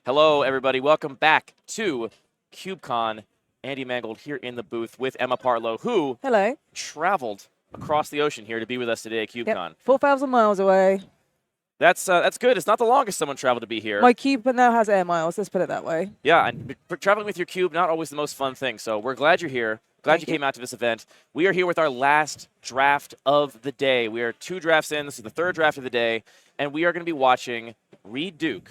Hello, everybody. Welcome back to CubeCon. Andy Mangold here in the booth with Emma Partlow, who Hello. traveled across the ocean here to be with us today at CubeCon. Yep. 4,000 miles away. That's good. It's not the longest someone traveled to be here. My cube now has air miles. Let's put it that way. Yeah, and traveling with your cube, not always the most fun thing. So we're glad you're here. Glad you came out to this event. We are here with our last draft of the day. We are 2 drafts in. This is the 3rd draft of the day. And we are going to be watching Reed Duke,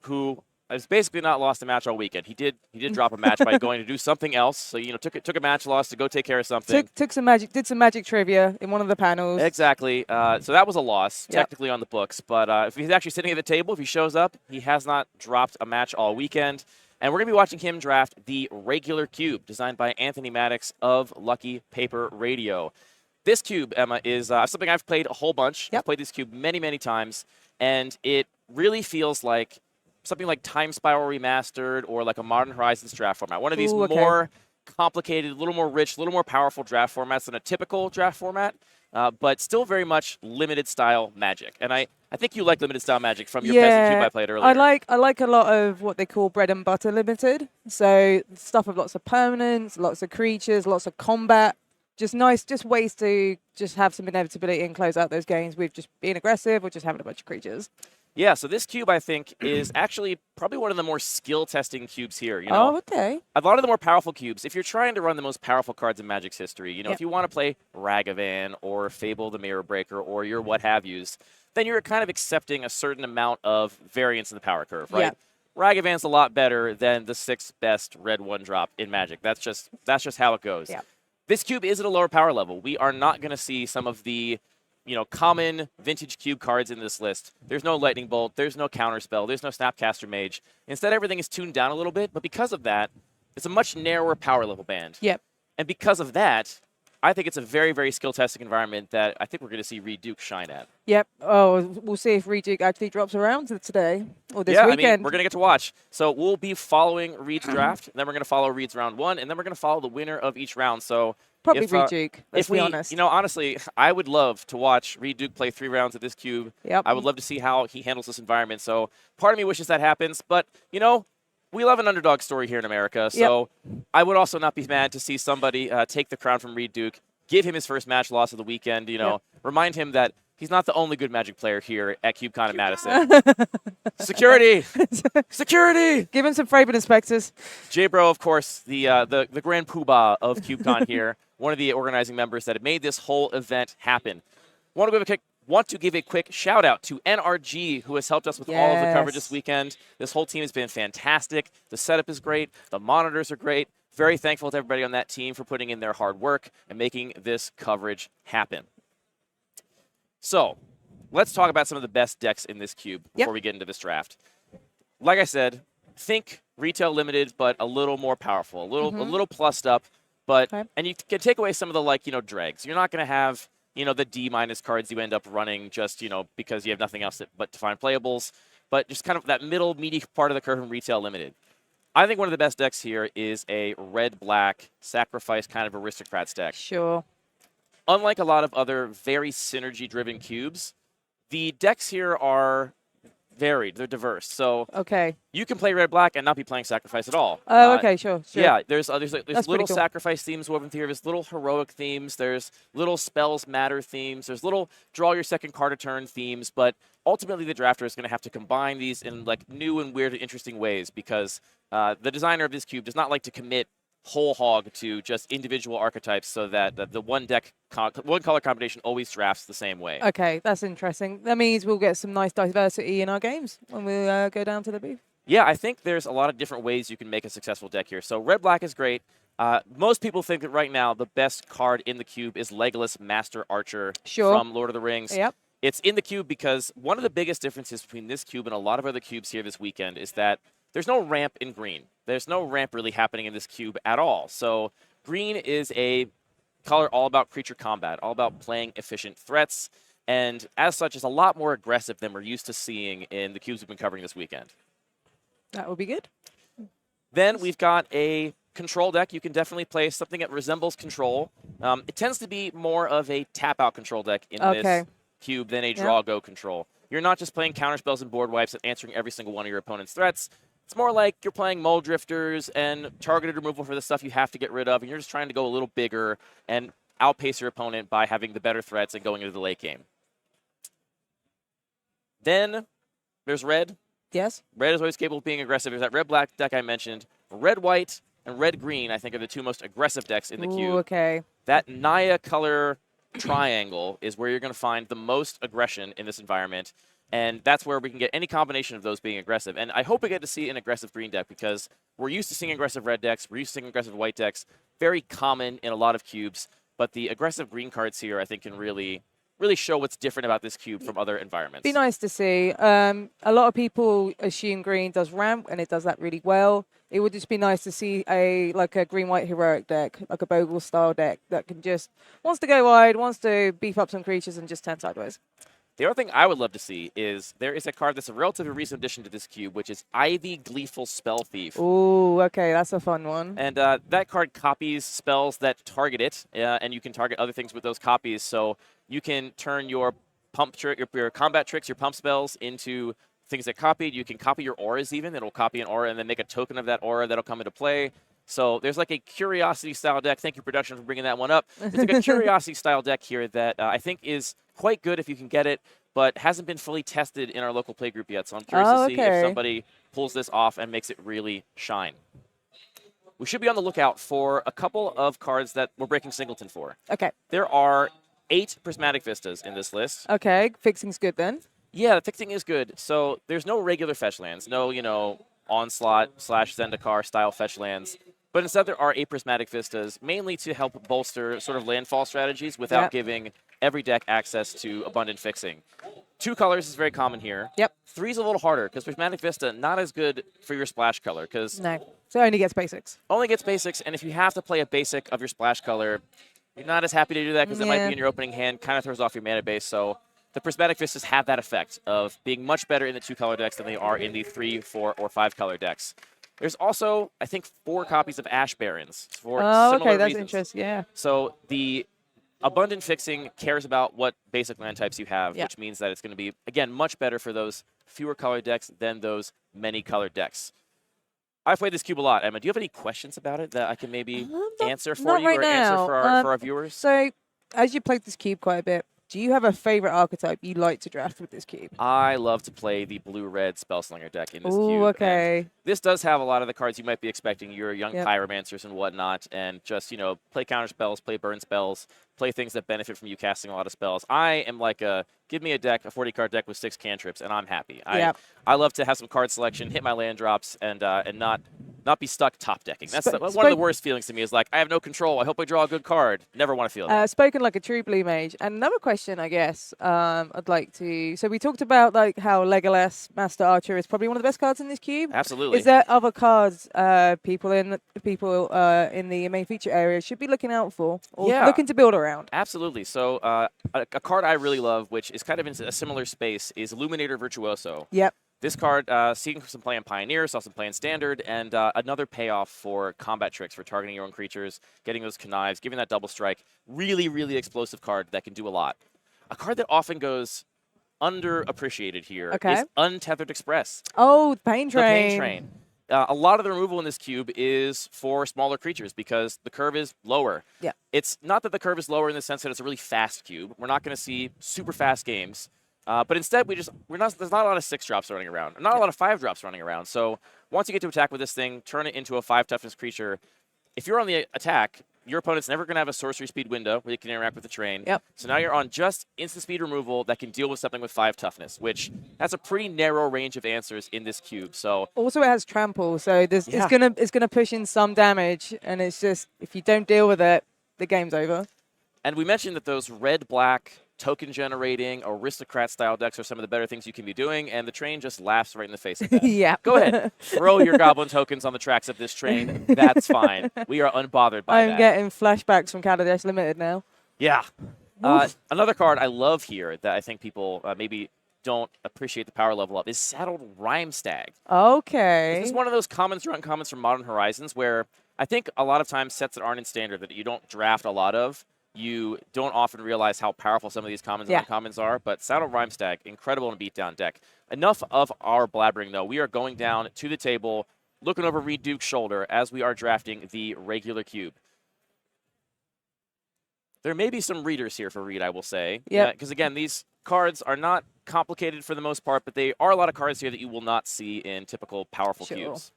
who has basically not lost a match all weekend. He did drop a match by going to do something else. So, took a match loss to go take care of something. Did some magic trivia in one of the panels. Exactly. So that was a loss, technically on the books. But if he's actually sitting at the table, if he shows up, he has not dropped a match all weekend. And we're going to be watching him draft the regular cube designed by Anthony Maddox of Lucky Paper Radio. This cube, Emma, is something I've played a whole bunch. Yep. I've played this cube many, many times. And it really feels like something like Time Spiral Remastered or like a Modern Horizons draft format. One of these more complicated, a little more rich, a little more powerful draft formats than a typical draft format, but still very much limited style Magic. And I think you like limited style Magic from your Peasant Cube I played earlier. I like a lot of what they call bread and butter limited. So stuff with lots of permanents, lots of creatures, lots of combat. Just nice, just ways to just have some inevitability and close out those games with just being aggressive or just having a bunch of creatures. Yeah, so this cube, I think, is actually probably one of the more skill-testing cubes here. Oh, okay. A lot of the more powerful cubes, if you're trying to run the most powerful cards in Magic's history, if you want to play Ragavan or Fable the Mirror Breaker or your what-have-yous, then you're kind of accepting a certain amount of variance in the power curve, right? Yeah. Ragavan's a lot better than the 6th best red 1-drop in Magic. That's just how it goes. Yeah. This cube is at a lower power level. We are not going to see some of the common vintage cube cards in this list. There's no Lightning Bolt, there's no Counterspell, there's no Snapcaster Mage. Instead, everything is tuned down a little bit, but because of that, it's a much narrower power level band. Yep. And because of that, I think it's a very, very skill-testing environment that I think we're going to see Reed Duke shine at. Yep. Oh, we'll see if Reed Duke actually drops around today or this weekend. Yeah, I mean, we're going to get to watch. So we'll be following Reed's draft, and then we're going to follow Reed's round 1, and then we're going to follow the winner of each round. So probably Reed Duke, let's be honest. Honestly, I would love to watch Reed Duke play 3 rounds at this cube. Yep. I would love to see how he handles this environment. So part of me wishes that happens, but, we love an underdog story here in America. So I would also not be mad to see somebody take the crown from Reed Duke, give him his first match loss of the weekend, remind him that he's not the only good Magic player here at CubeCon in Madison. Security! Security! Give him some Fraben inspectors. J-Bro, of course, the grand poobah of CubeCon here, one of the organizing members that have made this whole event happen. Want to give a quick shout-out to NRG, who has helped us with all of the coverage this weekend. This whole team has been fantastic. The setup is great. The monitors are great. Very thankful to everybody on that team for putting in their hard work and making this coverage happen. So, let's talk about some of the best decks in this cube before we get into this draft. Like I said, think retail limited, but a little more powerful, a little plussed up. But and you can take away some of the dregs. You're not going to have the D- cards you end up running just because you have nothing else but to find playables. But just kind of that middle meaty part of the curve in retail limited. I think one of the best decks here is a red-black sacrifice kind of aristocrats deck. Sure. Unlike a lot of other very synergy-driven cubes, the decks here are varied. They're diverse. So you can play red-black and not be playing sacrifice at all. Oh, okay, sure. Yeah, there's little sacrifice themes woven through. There's little heroic themes. There's little spells matter themes. There's little draw your second card a turn themes. But ultimately, the drafter is going to have to combine these in new and weird and interesting ways because the designer of this cube does not like to commit whole hog to just individual archetypes so that the one color combination always drafts the same way. Okay, that's interesting. That means we'll get some nice diversity in our games when we go down to the booth. Yeah, I think there's a lot of different ways you can make a successful deck here. So red-black is great. Most people think that right now the best card in the cube is Legolas Master Archer from Lord of the Rings. Yep. It's in the cube because one of the biggest differences between this cube and a lot of other cubes here this weekend is that there's no ramp in green. There's no ramp really happening in this cube at all. So green is a color all about creature combat, all about playing efficient threats, and as such is a lot more aggressive than we're used to seeing in the cubes we've been covering this weekend. That would be good. Then we've got a control deck. You can definitely play something that resembles control. It tends to be more of a tap-out control deck in this cube than a draw-go control. You're not just playing counterspells and board wipes and answering every single one of your opponent's threats. It's more like you're playing Mole Drifters and targeted removal for the stuff you have to get rid of, and you're just trying to go a little bigger and outpace your opponent by having the better threats and going into the late game. Then there's red. Yes. Red is always capable of being aggressive. There's that red-black deck I mentioned. Red-white and red-green, I think, are the two most aggressive decks in the Ooh, cube. okay. That Naya color triangle is where you're going to find the most aggression in this environment, and that's where we can get any combination of those being aggressive. And I hope we get to see an aggressive green deck because we're used to seeing aggressive red decks. We're used to seeing aggressive white decks. Very common in a lot of cubes, but the aggressive green cards here, I think, can really show what's different about this cube from other environments. Be nice to see. A lot of people assume green does ramp, and it does that really well. It would just be nice to see a green-white heroic deck, like a Bogle-style deck that can just wants to go wide, wants to beef up some creatures, and just turn sideways. The other thing I would love to see is there is a card that's a relatively recent addition to this cube, which is Ivy Gleeful Spell Thief. Ooh, okay, that's a fun one. And that card copies spells that target it, and you can target other things with those copies. So you can turn your your combat tricks, your pump spells into things that copied. You can copy your auras even. It'll copy an aura and then make a token of that aura that'll come into play. So there's like a Curiosity-style deck. Thank you, production, for bringing that one up. It's like a Curiosity-style deck here that I think is quite good if you can get it, but hasn't been fully tested in our local play group yet. So I'm curious to see if somebody pulls this off and makes it really shine. We should be on the lookout for a couple of cards that we're breaking Singleton for. Okay. There are 8 Prismatic Vistas in this list. Okay, fixing's good then. Yeah, the fixing is good. So there's no regular fetch lands, no, Onslaught / Zendikar style fetch lands. But instead there are 8 Prismatic Vistas, mainly to help bolster sort of landfall strategies without giving every deck access to abundant fixing. 2 colors is very common here. Yep. 3 is a little harder because Prismatic Vista not as good for your splash color because no, so it only gets basics. Only gets basics, and if you have to play a basic of your splash color, you're not as happy to do that because it might be in your opening hand, kind of throws off your mana base. So the Prismatic Vistas have that effect of being much better in the 2-color decks than they are in the 3, 4, or 5-color decks. There's also, I think, 4 copies of Ash Barons for similar that's reasons. interesting, yeah. So the abundant fixing cares about what basic land types you have, Yep. which means that it's going to be, again, much better for those fewer color decks than those many color decks. I've played this cube a lot. Emma, do you have any questions about it that I can maybe answer for you right or now. answer for our viewers? So, as you played this cube quite a bit, do you have a favorite archetype you like to draft with this cube? I love to play the blue-red Spellslinger deck in this cube. Ooh, okay. And this does have a lot of the cards you might be expecting, your young Yep. pyromancers and whatnot, and just, play counter spells, play burn spells, play things that benefit from you casting a lot of spells. I am like give me a 40-card deck with 6 cantrips, and I'm happy. Yep. I love to have some card selection, hit my land drops, and not be stuck top decking. That's one of the worst feelings to me is like, I have no control. I hope I draw a good card. Never want to feel that. Spoken like a true blue mage. And another question, I guess, I'd like to... So we talked about like how Legolas Master Archer is probably one of the best cards in this cube. Absolutely. Is there other cards people in the main feature area should be looking out for or looking to build around? Absolutely. So a card I really love, which is kind of in a similar space, is Illuminator Virtuoso. Yep. This card, seeing some play in Pioneer, saw some play in Standard, and another payoff for combat tricks, for targeting your own creatures, getting those connives, giving that double strike. Really, really explosive card that can do a lot. A card that often goes underappreciated here is Untethered Express. Oh, Pain Train. The Pain Train. A lot of the removal in this cube is for smaller creatures because the curve is lower. Yeah. It's not that the curve is lower in the sense that it's a really fast cube. We're not going to see super fast games. But instead, there's not a lot of 6-drops running around, not a lot of 5-drops running around. So once you get to attack with this thing, turn it into a 5-toughness creature. If you're on the attack, your opponent's never going to have a sorcery speed window where you can interact with the train. Yep. So now you're on just instant speed removal that can deal with something with 5 toughness, which has a pretty narrow range of answers in this cube. So also it has trample, so it's gonna push in some damage, and it's just if you don't deal with it, the game's over. And we mentioned that those red-black token generating aristocrat style decks are some of the better things you can be doing, and the train just laughs right in the face of that. Yeah. Go ahead. Throw your goblin tokens on the tracks of this train. That's fine. We are unbothered by that. I'm getting flashbacks from Kaladesh Limited now. Yeah. Another card I love here that I think people maybe don't appreciate the power level of is Saddled Rhymestag. Okay. This is one of those commons or uncommons from Modern Horizons where I think a lot of times sets that aren't in Standard that you don't draft a lot of you don't often realize how powerful some of these commons and uncommons are. But Saddle Rhyme Stag, incredible in a beatdown deck. Enough of our blabbering, though. We are going down to the table, looking over Reed Duke's shoulder as we are drafting the regular cube. There may be some readers here for Reed, I will say. Yeah. Because, again, these cards are not complicated for the most part, but they are a lot of cards here that you will not see in typical powerful cubes.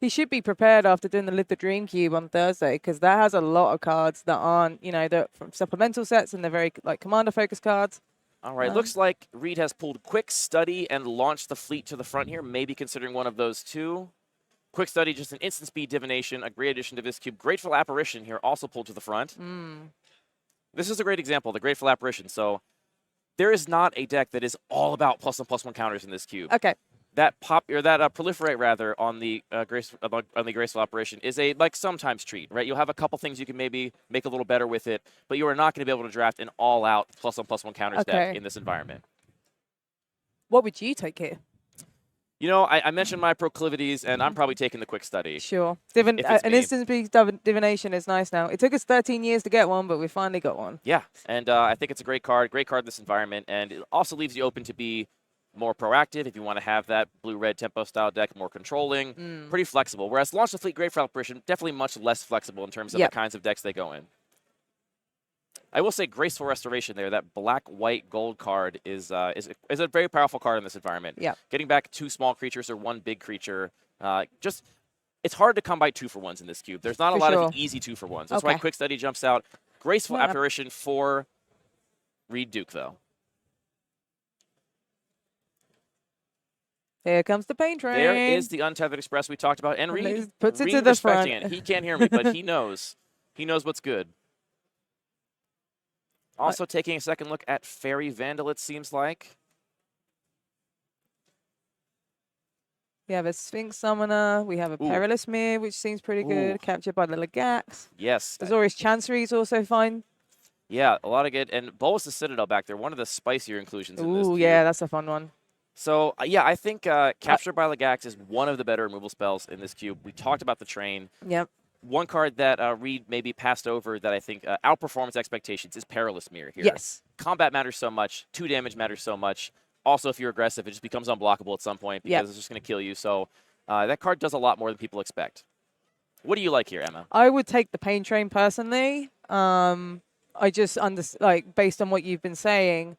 He should be prepared after doing the Live the Dream Cube on Thursday, because that has a lot of cards that aren't, you know, they're from supplemental sets and they're very, like, commander-focused cards. All right, looks like Reed has pulled Quick Study and launched the fleet to the front here, maybe considering one of those two. Quick Study, just an instant speed divination, a great addition to this cube. Grateful Apparition here, also pulled to the front. This is a great example, the Grateful Apparition. So there is not a deck that is all about +1/+1 counters in this cube. Okay. That proliferate rather on the Graceful Apparition is a sometimes treat, right? You'll have a couple things you can maybe make a little better with it, but you are not going to be able to draft an all-out +1/+1 counters deck in this environment. What would you take here? You know, I mentioned my proclivities, and I'm probably taking the Quick Study. Sure. An instant speed divination is nice now. It took us 13 years to get one, but we finally got one. Yeah, and I think it's a great card in this environment, and it also leaves you open to be more proactive if you want to have that blue-red tempo style deck, more controlling, pretty flexible. Whereas Launch the Fleet Grateful Apparition, definitely much less flexible in terms of the kinds of decks they go in. I will say Graceful Restoration there, that black, white, gold card is a very powerful card in this environment. Yeah. Getting back 2 small creatures or 1 big creature, it's hard to come by 2-for-1s in this cube. There's not a lot of easy 2-for-1s. That's why Quick Study jumps out. Graceful Apparition for Reed Duke, though. Here comes the pain train. There is the Untethered Express we talked about. And Reed puts it to the front. It. He can't hear me, but he knows. He knows what's good. Also taking a second look at Fairy Vandal, it seems like. We have a Sphinx Summoner. We have a Perilous Mirror, which seems pretty good. Captured by the Legax. Yes. Azorius Chancery is also fine. Yeah, a lot of good. And Bolus the Citadel back there, one of the spicier inclusions in this cube. Yeah, that's a fun one. So, yeah, I think Captured by Legax is one of the better removal spells in this cube. We talked about the Train. Yep. One card that Reed maybe passed over that I think outperforms expectations is Perilous Mirror here. Yes. Combat matters so much. 2 damage matters so much. Also, if you're aggressive, it just becomes unblockable at some point because it's just going to kill you. So that card does a lot more than people expect. What do you like here, Emma? I would take the Pain Train personally. I just based on what you've been saying,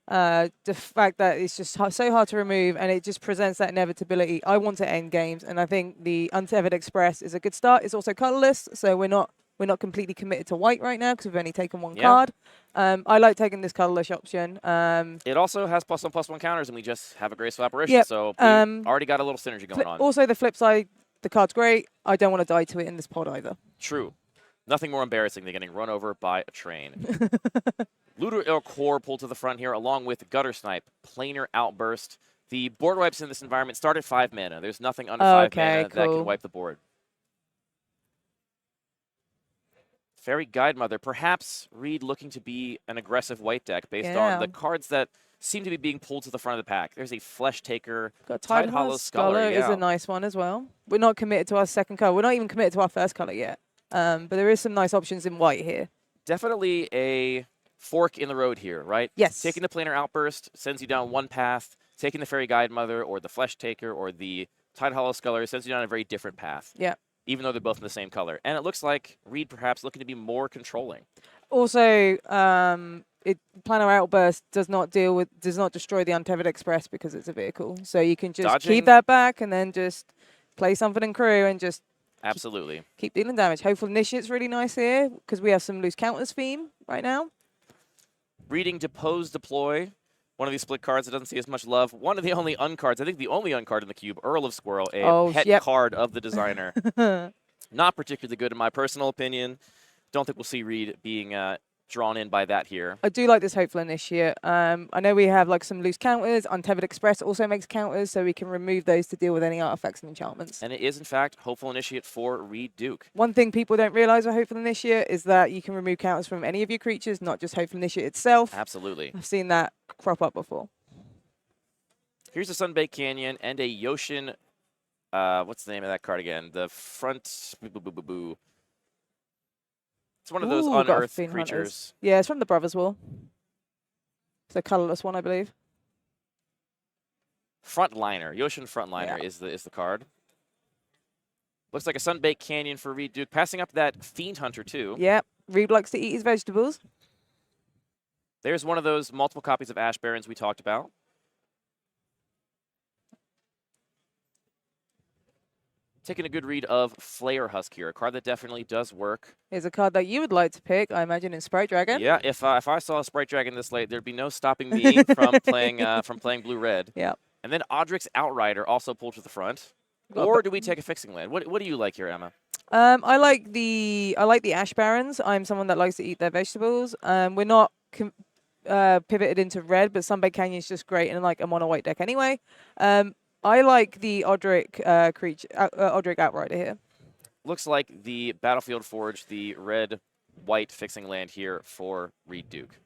the fact that it's just so hard to remove and it just presents that inevitability. I want to end games, and I think the Untethered Express is a good start. It's also colorless, so we're not completely committed to white right now because we've only taken 1 card. I like taking this colorless option. It also has +1/+1 counters, and we just have a Graceful Apparition, so we already got a little synergy going on. Also, the flip side, the card's great. I don't want to die to it in this pod either. True. Nothing more embarrassing than getting run over by a train. Looter El Core pulled to the front here, along with Gutter Snipe, Planar Outburst. The board wipes in this environment start at 5 mana. There's nothing under 5 mana that can wipe the board. Fairy Guide Mother, perhaps Reed looking to be an aggressive white deck based on the cards that seem to be being pulled to the front of the pack. There's a Flesh Taker. Tide Hollow Scholar is a nice one as well. We're not committed to our second color. We're not even committed to our first color yet. But there is some nice options in white here. Definitely a fork in the road here, right? Yes. Taking the Planar Outburst sends you down one path. Taking the Fairy Guide Mother or the Flesh Taker or the Tide Hollow Scholar sends you down a very different path. Yeah. Even though they're both in the same color. And it looks like Reed perhaps looking to be more controlling. Also, Planar Outburst does not destroy the Untethered Express because it's a vehicle. So you can just keep that back and then just play something in crew and just keep dealing damage. Hopeful Initiate's really nice here because we have some loose counters theme right now. Reading Depose Deploy. One of these split cards that doesn't see as much love. One of the only uncards, I think the only uncard in the cube, Earl of Squirrel, a pet card of the designer. Not particularly good in my personal opinion. Don't think we'll see Reed being drawn in by that here. I do like this Hopeful Initiate. I know we have like some loose counters. Untethered Express also makes counters, so we can remove those to deal with any artifacts and enchantments. And it is, in fact, Hopeful Initiate for Reed Duke. One thing people don't realize with Hopeful Initiate is that you can remove counters from any of your creatures, not just Hopeful Initiate itself. Absolutely. I've seen that crop up before. Here's a Sunbaked Canyon and a Yoshin. What's the name of that card again? The front. It's one of those Ooh, got a unearthed Fiend Hunters. creatures. Yeah, it's from the Brothers War. It's a colorless one, I believe. Frontliner, Yoshin Frontliner is the card. Looks like a Sunbaked Canyon for Reed Duke, passing up that Fiend Hunter too. Yep, Reed likes to eat his vegetables. There's one of those multiple copies of Ash Barons we talked about. Taking a good read of Flare Husk here, a card that definitely does work. Here's a card that you would like to pick, I imagine, in Sprite Dragon. Yeah, if I saw a Sprite Dragon this late, there'd be no stopping me from playing blue-red. Yeah. And then Audric's Outrider also pulled to the front. Or do we take a fixing land? What do you like here, Emma? I like the Ash Barons. I'm someone that likes to eat their vegetables. We're not pivoted into red, but Sunbaked Canyon is just great in like a mono white deck anyway. I like the Audric Audric Outrider here. Looks like the Battlefield Forge, the red-white fixing land here for Reed Duke.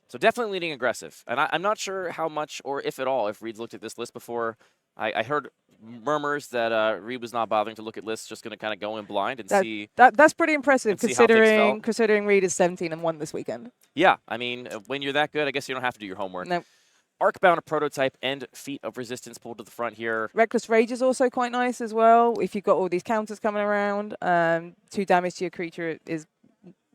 So definitely leaning aggressive. And I'm not sure how much or if at all, if Reed's looked at this list before. I heard murmurs that Reed was not bothering to look at lists, just going to kind of go in blind and see. That's pretty impressive considering Reed is 17-1 this weekend. Yeah, I mean, when you're that good, I guess you don't have to do your homework. No. Arcbound, a prototype, and Feet of Resistance pulled to the front here. Reckless Rage is also quite nice as well. If you've got all these counters coming around, 2 damage to your creature is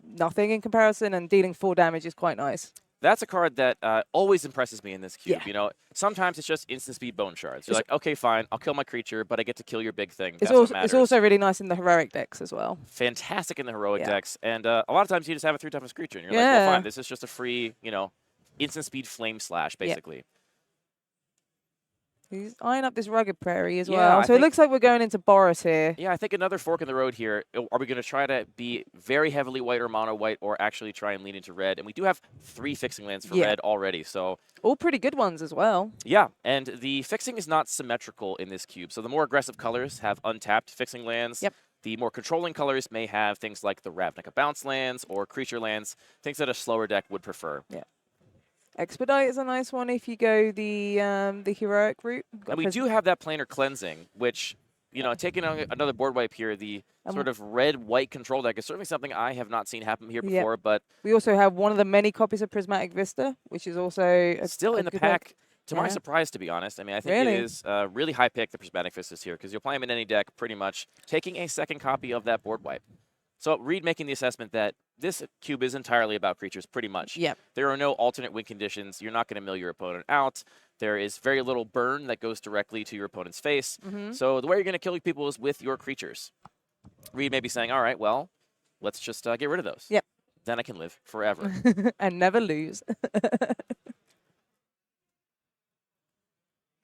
nothing in comparison, and dealing 4 damage is quite nice. That's a card that always impresses me in this cube. Yeah. You know, sometimes it's just instant speed bone shards. You're like, okay, fine, I'll kill my creature, but I get to kill your big thing. That's what matters. It's also really nice in the heroic decks as well. Fantastic in the heroic decks, and a lot of times you just have a 3-toughness creature, and you're like, well, fine, this is just a free, instant speed flame slash, basically. He's eyeing up this rugged prairie as well. So it looks like we're going into Boros here. Yeah, I think another fork in the road here. Are we going to try to be very heavily white or mono white, or actually try and lean into red? And we do have 3 fixing lands for red already, so all pretty good ones as well. Yeah, and the fixing is not symmetrical in this cube. So the more aggressive colors have untapped fixing lands. Yep. The more controlling colors may have things like the Ravnica bounce lands or creature lands, things that a slower deck would prefer. Yeah. Expedite is a nice one if you go the heroic route. And we do have that planar cleansing, which, taking another board wipe here, the sort of red-white control deck is certainly something I have not seen happen here before. But we also have one of the many copies of Prismatic Vista, which is also still in the pack. To my surprise, to be honest. I mean, I think it is a really high pick, the Prismatic Vistas here, because you'll play them in any deck pretty much, taking a second copy of that board wipe. So Reed making the assessment that this cube is entirely about creatures, pretty much. Yep. There are no alternate win conditions. You're not going to mill your opponent out. There is very little burn that goes directly to your opponent's face. So the way you're going to kill people is with your creatures. Reed may be saying, all right, well, let's just get rid of those. Yep. Then I can live forever. And never lose.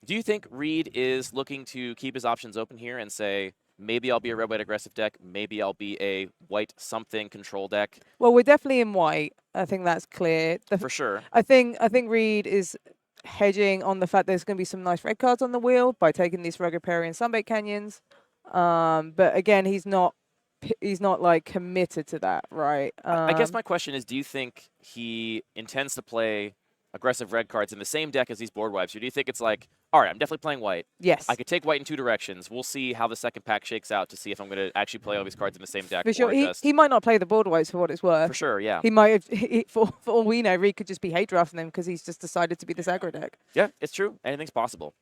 Do you think Reed is looking to keep his options open here and say, maybe I'll be a red-white aggressive deck. Maybe I'll be a white something control deck. Well, we're definitely in white. I think that's clear. For sure. I think Reed is hedging on the fact there's going to be some nice red cards on the wheel by taking these rugged prairie and Sunbaked Canyons. But again, he's not like committed to that, right? I guess my question is, do you think he intends to play aggressive red cards in the same deck as these board wipes? Or do you think it's like, all right, I'm definitely playing white. Yes. I could take white in 2 directions. We'll see how the second pack shakes out to see if I'm going to actually play all these cards in the same deck. For sure. He might not play the board wipes for what it's worth. For sure, yeah. He might have, for all we know, Reed could just be hate drafting them because he's just decided to be this aggro deck. Yeah, it's true. Anything's possible.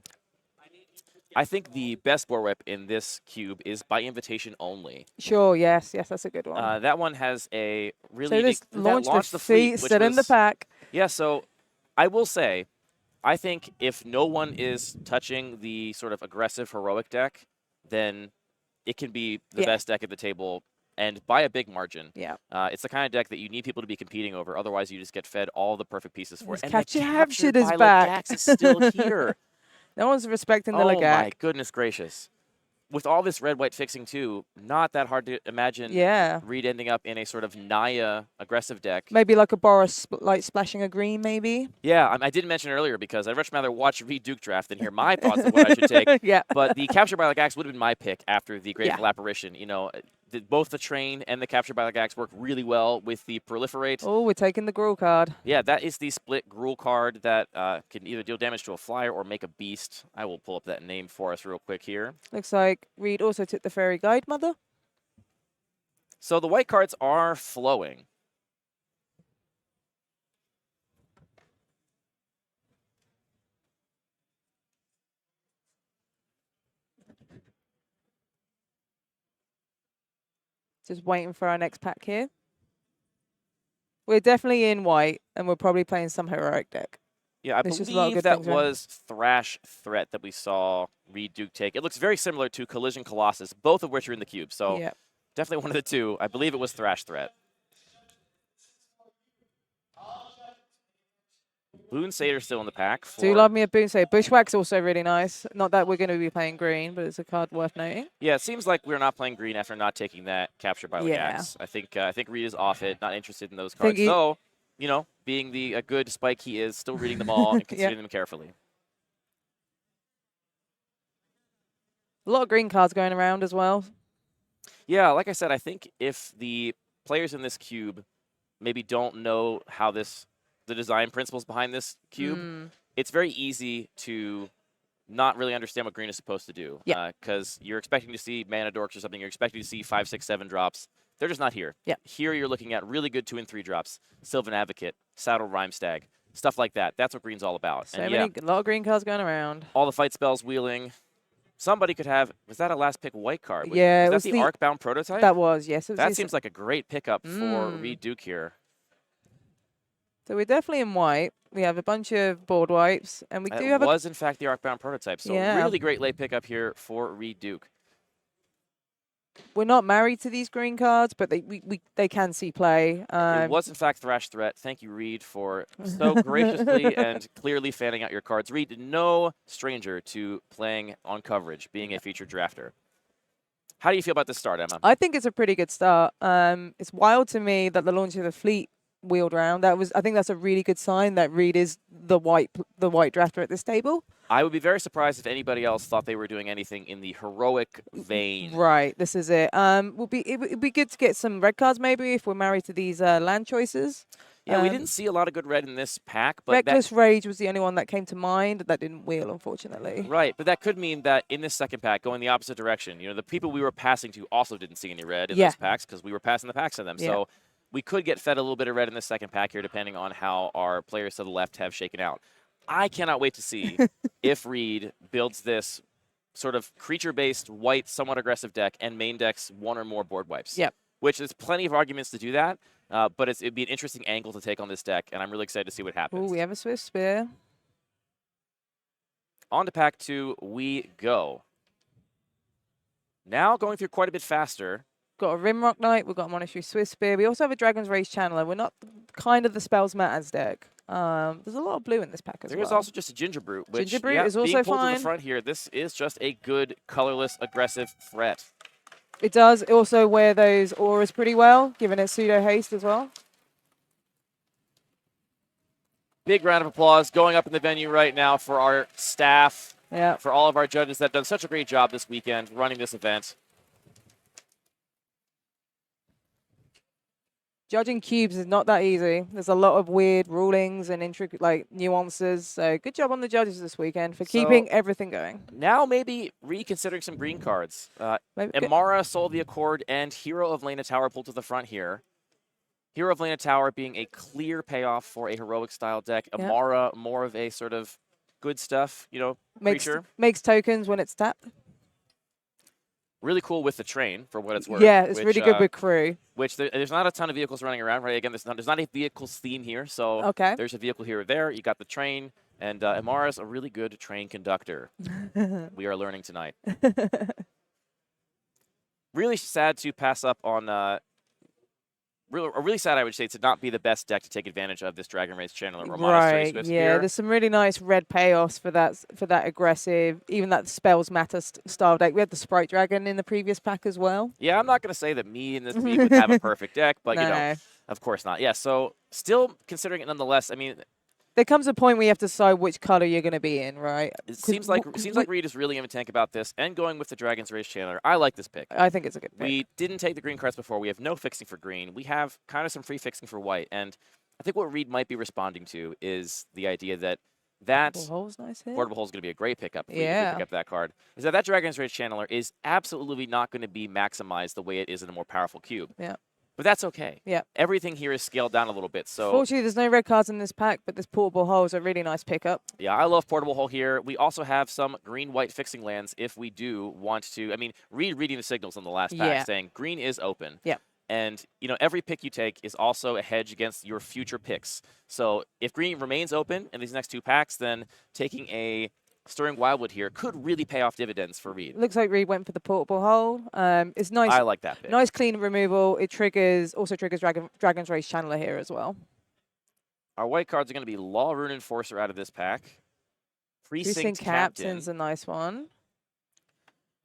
I think the best board wipe in this cube is by invitation only. Sure, yes, that's a good one. That one has a really so unique... launched the fleet, still in the pack. Yeah, so I will say, I think if no one is touching the sort of aggressive heroic deck, then it can be the best deck at the table, and by a big margin. Yeah. It's the kind of deck that you need people to be competing over. Otherwise, you just get fed all the perfect pieces for it. And Captured is by back. Legax is still here. No one's respecting the Oh Legac. my goodness gracious. With all this red-white fixing, too, not that hard to imagine Reed ending up in a sort of Naya aggressive deck. Maybe like a Boros, like splashing a green, maybe? Yeah, I didn't mention it earlier because I'd much rather watch Reed Duke draft than hear my thoughts on what I should take. Yeah. But the Capture by Legax would have been my pick after the Grateful Apparition. You know, both the Train and the Capture by Legax work really well with the Proliferate. Oh, we're taking the Gruul card. Yeah, that is the split Gruul card that can either deal damage to a flyer or make a beast. I will pull up that name for us real quick here. Looks like Reed also took the Fairy Guide Mother. So the white cards are flowing. Just waiting for our next pack here. We're definitely in white, and we're probably playing some heroic deck. Yeah, I There's just a lot of believe good that things around. was Thrash Threat that we saw Reed Duke take. It looks very similar to Collision Colossus, both of which are in the cube. So Yeah. definitely one of the two. I believe it was Thrash Threat. Boone Satyr still in the pack. Do love me a Boonsay. Bushwhack's also really nice. Not that we're going to be playing green, but it's a card worth noting. Yeah, it seems like we're not playing green after not taking that capture by Yeah. Legax. I think Reed is off it, not interested in those cards. Though, you know, being a good spike he is, still reading them all and considering them carefully. A lot of green cards going around as well. Yeah, like I said, I think if the players in this cube maybe don't know how the design principles behind this cube, it's very easy to not really understand what green is supposed to do. Yeah. Because you're expecting to see mana dorks or something. You're expecting to see 5, 6, 7 drops. They're just not here. Yeah. Here you're looking at really good 2 and 3 drops. Sylvan Advocate, Saddle Rhyme Stag, stuff like that. That's what green's all about. So a lot of green cards going around. All the fight spells wheeling. Somebody could have, was that a last pick white card? Yeah. Was that the Arcbound prototype? That was, yes. That seems like a great pickup for Reed Duke here. So we're definitely in white. We have a bunch of board wipes, and we do have It was, in fact, the Arcbound prototype. So really great late pickup here for Reed Duke. We're not married to these green cards, but they can see play. It was, in fact, Thrash Threat. Thank you, Reed, for so graciously and clearly fanning out your cards. Reed, no stranger to playing on coverage, being a featured drafter. How do you feel about this start, Emma? I think it's a pretty good start. It's wild to me that the launch of the fleet wheeled around. I think that's a really good sign that Reed is the white drafter at this table. I would be very surprised if anybody else thought they were doing anything in the heroic vein. Right, this is it. It would be good to get some red cards maybe if we're married to these land choices. Yeah, we didn't see a lot of good red in this pack. But Reckless Rage was the only one that came to mind. That didn't wheel, unfortunately. Right, but that could mean that in this second pack, going the opposite direction, you know, the people we were passing to also didn't see any red in those packs because we were passing the packs to them. Yeah. So we could get fed a little bit of red in this second pack here, depending on how our players to the left have shaken out. I cannot wait to see if Reed builds this sort of creature-based, white, somewhat aggressive deck and main decks one or more board wipes. Yep. Which there's plenty of arguments to do that, but it'd be an interesting angle to take on this deck, and I'm really excited to see what happens. Oh, we have a Swift Spear. On to pack 2 we go. Now going through quite a bit faster. Got a Rimrock Knight, we've got a Monastery Swift Spear. We also have a Dragon's Rage Channeler. We're not kind of the Spells Matters deck. There's a lot of blue in this pack as well. There is also just a Ginger Brute, which Ginger Brute is also being pulled fine. to the front here, this is just a good, colorless, aggressive threat. It does also wear those auras pretty well, giving it pseudo haste as well. Big round of applause going up in the venue right now for our staff, for all of our judges that have done such a great job this weekend running this event. Judging cubes is not that easy. There's a lot of weird rulings and intricate nuances. So good job on the judges this weekend for keeping everything going. Now maybe reconsidering some green cards. Amara, Soul of the Accord, and Hero of Lena Tower pulled to the front here. Hero of Lena Tower being a clear payoff for a heroic style deck. Amara, more of a sort of good stuff, you know, creature. Makes tokens when it's tapped. Really cool with the train, for what it's worth. Yeah, it's really good with crew. Which there's not a ton of vehicles running around, right? Again, there's not a vehicles theme here, so there's a vehicle here or there. You got the train, and Amara's a really good train conductor. We are learning tonight. Really sad to pass up on. Really sad, I would say, to not be the best deck to take advantage of this Dragon Rage Channeler or Monastery Swift Spear. There's some really nice red payoffs for that aggressive, even that Spells Matter style deck. We had the Sprite Dragon in the previous pack as well. Yeah, I'm not going to say that me and this league would have a perfect deck, but, you know, of course not. Yeah, so still considering it nonetheless, I mean, there comes a point where you have to decide which color you're going to be in, right? It seems like Reed is really in a tank about this and going with the Dragon's Rage Channeler. I like this pick. I think it's a good pick. We didn't take the green cards before. We have no fixing for green. We have kind of some free fixing for white. And I think what Reed might be responding to is the idea that That Portable Hole's nice here. Portable Hole is going to be a great pickup if we Yeah. pick up that card. Is that Dragon's Rage Channeler is absolutely not going to be maximized the way it is in a more powerful cube. Yeah. But that's okay. Yeah. Everything here is scaled down a little bit. So Fortunately, there's no red cards in this pack, but this Portable Hole is a really nice pickup. yeah, I love Portable Hole here. We also have some green-white fixing lands if we do want to. I mean, reading the signals on the last pack saying green is open. Yeah. And, you know, every pick you take is also a hedge against your future picks. So if green remains open in these next 2 packs, then taking a Stirring Wildwood here could really pay off dividends for Reed. Looks like Reed went for the Portable Hole. It's nice. I like that pick. Nice clean removal. It also triggers Dragon's Rage Channeler here as well. Our white cards are going to be Law Rune Enforcer out of this pack. Precinct Captain's a nice one.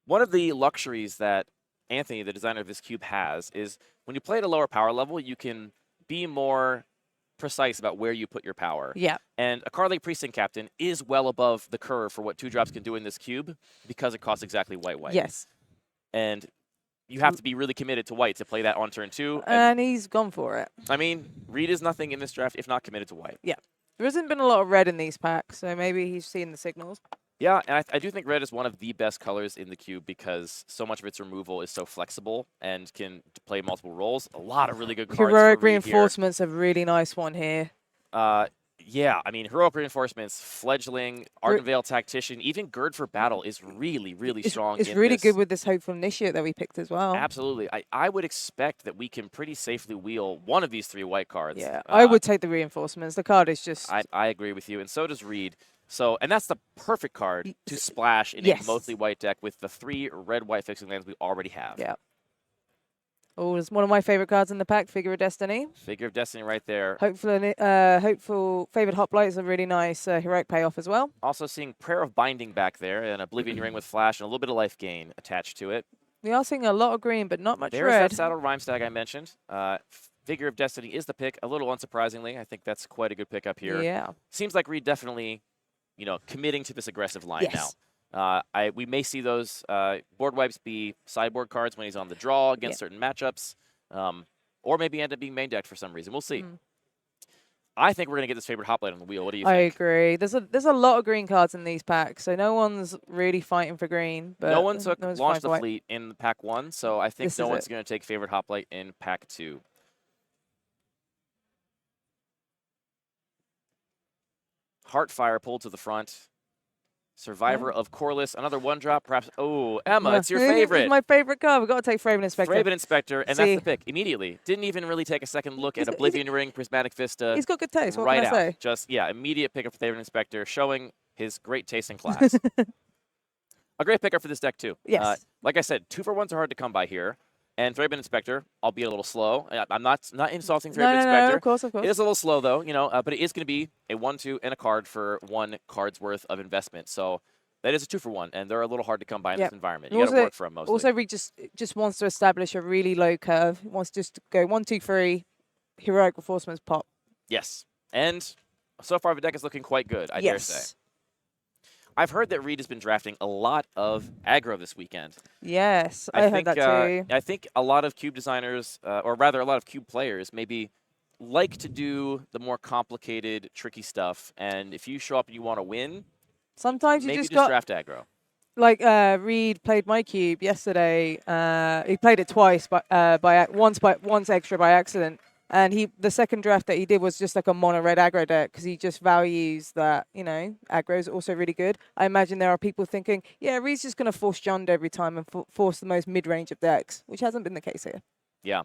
One of the luxuries that Anthony, the designer of this cube, has is when you play at a lower power level, you can be more precise about where you put your power. Yeah. And a card like Precinct Captain is well above the curve for what 2-drops can do in this cube because it costs exactly white. Yes. And you have to be really committed to white to play that on turn 2. And he's gone for it. I mean, Reed is nothing in this draft if not committed to white. Yeah. There hasn't been a lot of red in these packs, so maybe he's seen the signals. Yeah, and I do think red is one of the best colors in the cube because so much of its removal is so flexible and can play multiple roles. A lot of really good cards. Heroic Reinforcement's a really nice one here. Yeah, I mean, Heroic Reinforcements, Fledgling, Ardenvale Tactician, even Gird for Battle is really, really strong. It's really good with this Hopeful Initiate that we picked as well. Absolutely. I would expect that we can pretty safely wheel one of these 3 white cards. Yeah, I would take the Reinforcements. The card is just... I agree with you, and so does Reed. So, and that's the perfect card to splash in a mostly white deck with the 3 red-white fixing lands we already have. Yeah. Oh, it's one of my favorite cards in the pack, Figure of Destiny. Figure of Destiny right there. Hopeful Favored Hoplite is a really nice heroic payoff as well. Also seeing Prayer of Binding back there, and Oblivion Ring with Flash, and a little bit of life gain attached to it. We are seeing a lot of green, but not much There's red. that Saddle Rhyme Stag I mentioned. Figure of Destiny is the pick, a little unsurprisingly. I think that's quite a good pickup here. Yeah. Seems like Reed definitely, you know, committing to this aggressive line now. We may see those board wipes be sideboard cards when he's on the draw against certain matchups, or maybe end up being main decked for some reason. We'll see. I think we're going to get this favorite Hoplite on the wheel. What do you think? I agree. There's a lot of green cards in these packs, so no one's really fighting for green. But no one took no one's Launch the fighting for Fleet in pack 1, so I think This no is one's it. going to take favorite Hoplite in pack 2. Heartfire pulled to the front. Survivor of Corliss, another 1-drop, perhaps. Oh, Emma, it's your favorite. It's my favorite card. We've got to take Fraven Inspector. Fraven Inspector, and that's the pick immediately. Didn't even really take a second look at Oblivion Ring, Prismatic Vista. He's got good taste. What right can I say? Just, immediate pickup for Fraven Inspector, showing his great taste in class. A great pickup for this deck, too. Yes. Like I said, 2-for-1s are hard to come by here. And Thraben Inspector, albeit a little slow. I'm not insulting Thraben Inspector. No, of course. It is a little slow, though, you know, but it is going to be a 1/2 and a card for 1 card's worth of investment. So that is a 2-for-1, and they're a little hard to come by in this environment. You got to work for them mostly. Also, Reed just wants to establish a really low curve. He wants just to go 1, 2, 3, Heroic Reinforcements pop. Yes. And so far, the deck is looking quite good, I dare say. I've heard that Reed has been drafting a lot of aggro this weekend. Yes, I heard that too. I think a lot of cube designers, or rather a lot of cube players, maybe like to do the more complicated, tricky stuff. And if you show up and you want to win, sometimes you maybe just got draft aggro. Like Reed played my cube yesterday. He played it twice, but once extra by accident. And the second draft that he did was just like a mono red aggro deck because he just values that, you know, aggro is also really good. I imagine there are people thinking, yeah, Reed's just going to force Jund every time and force the most mid-range of decks, which hasn't been the case here. Yeah.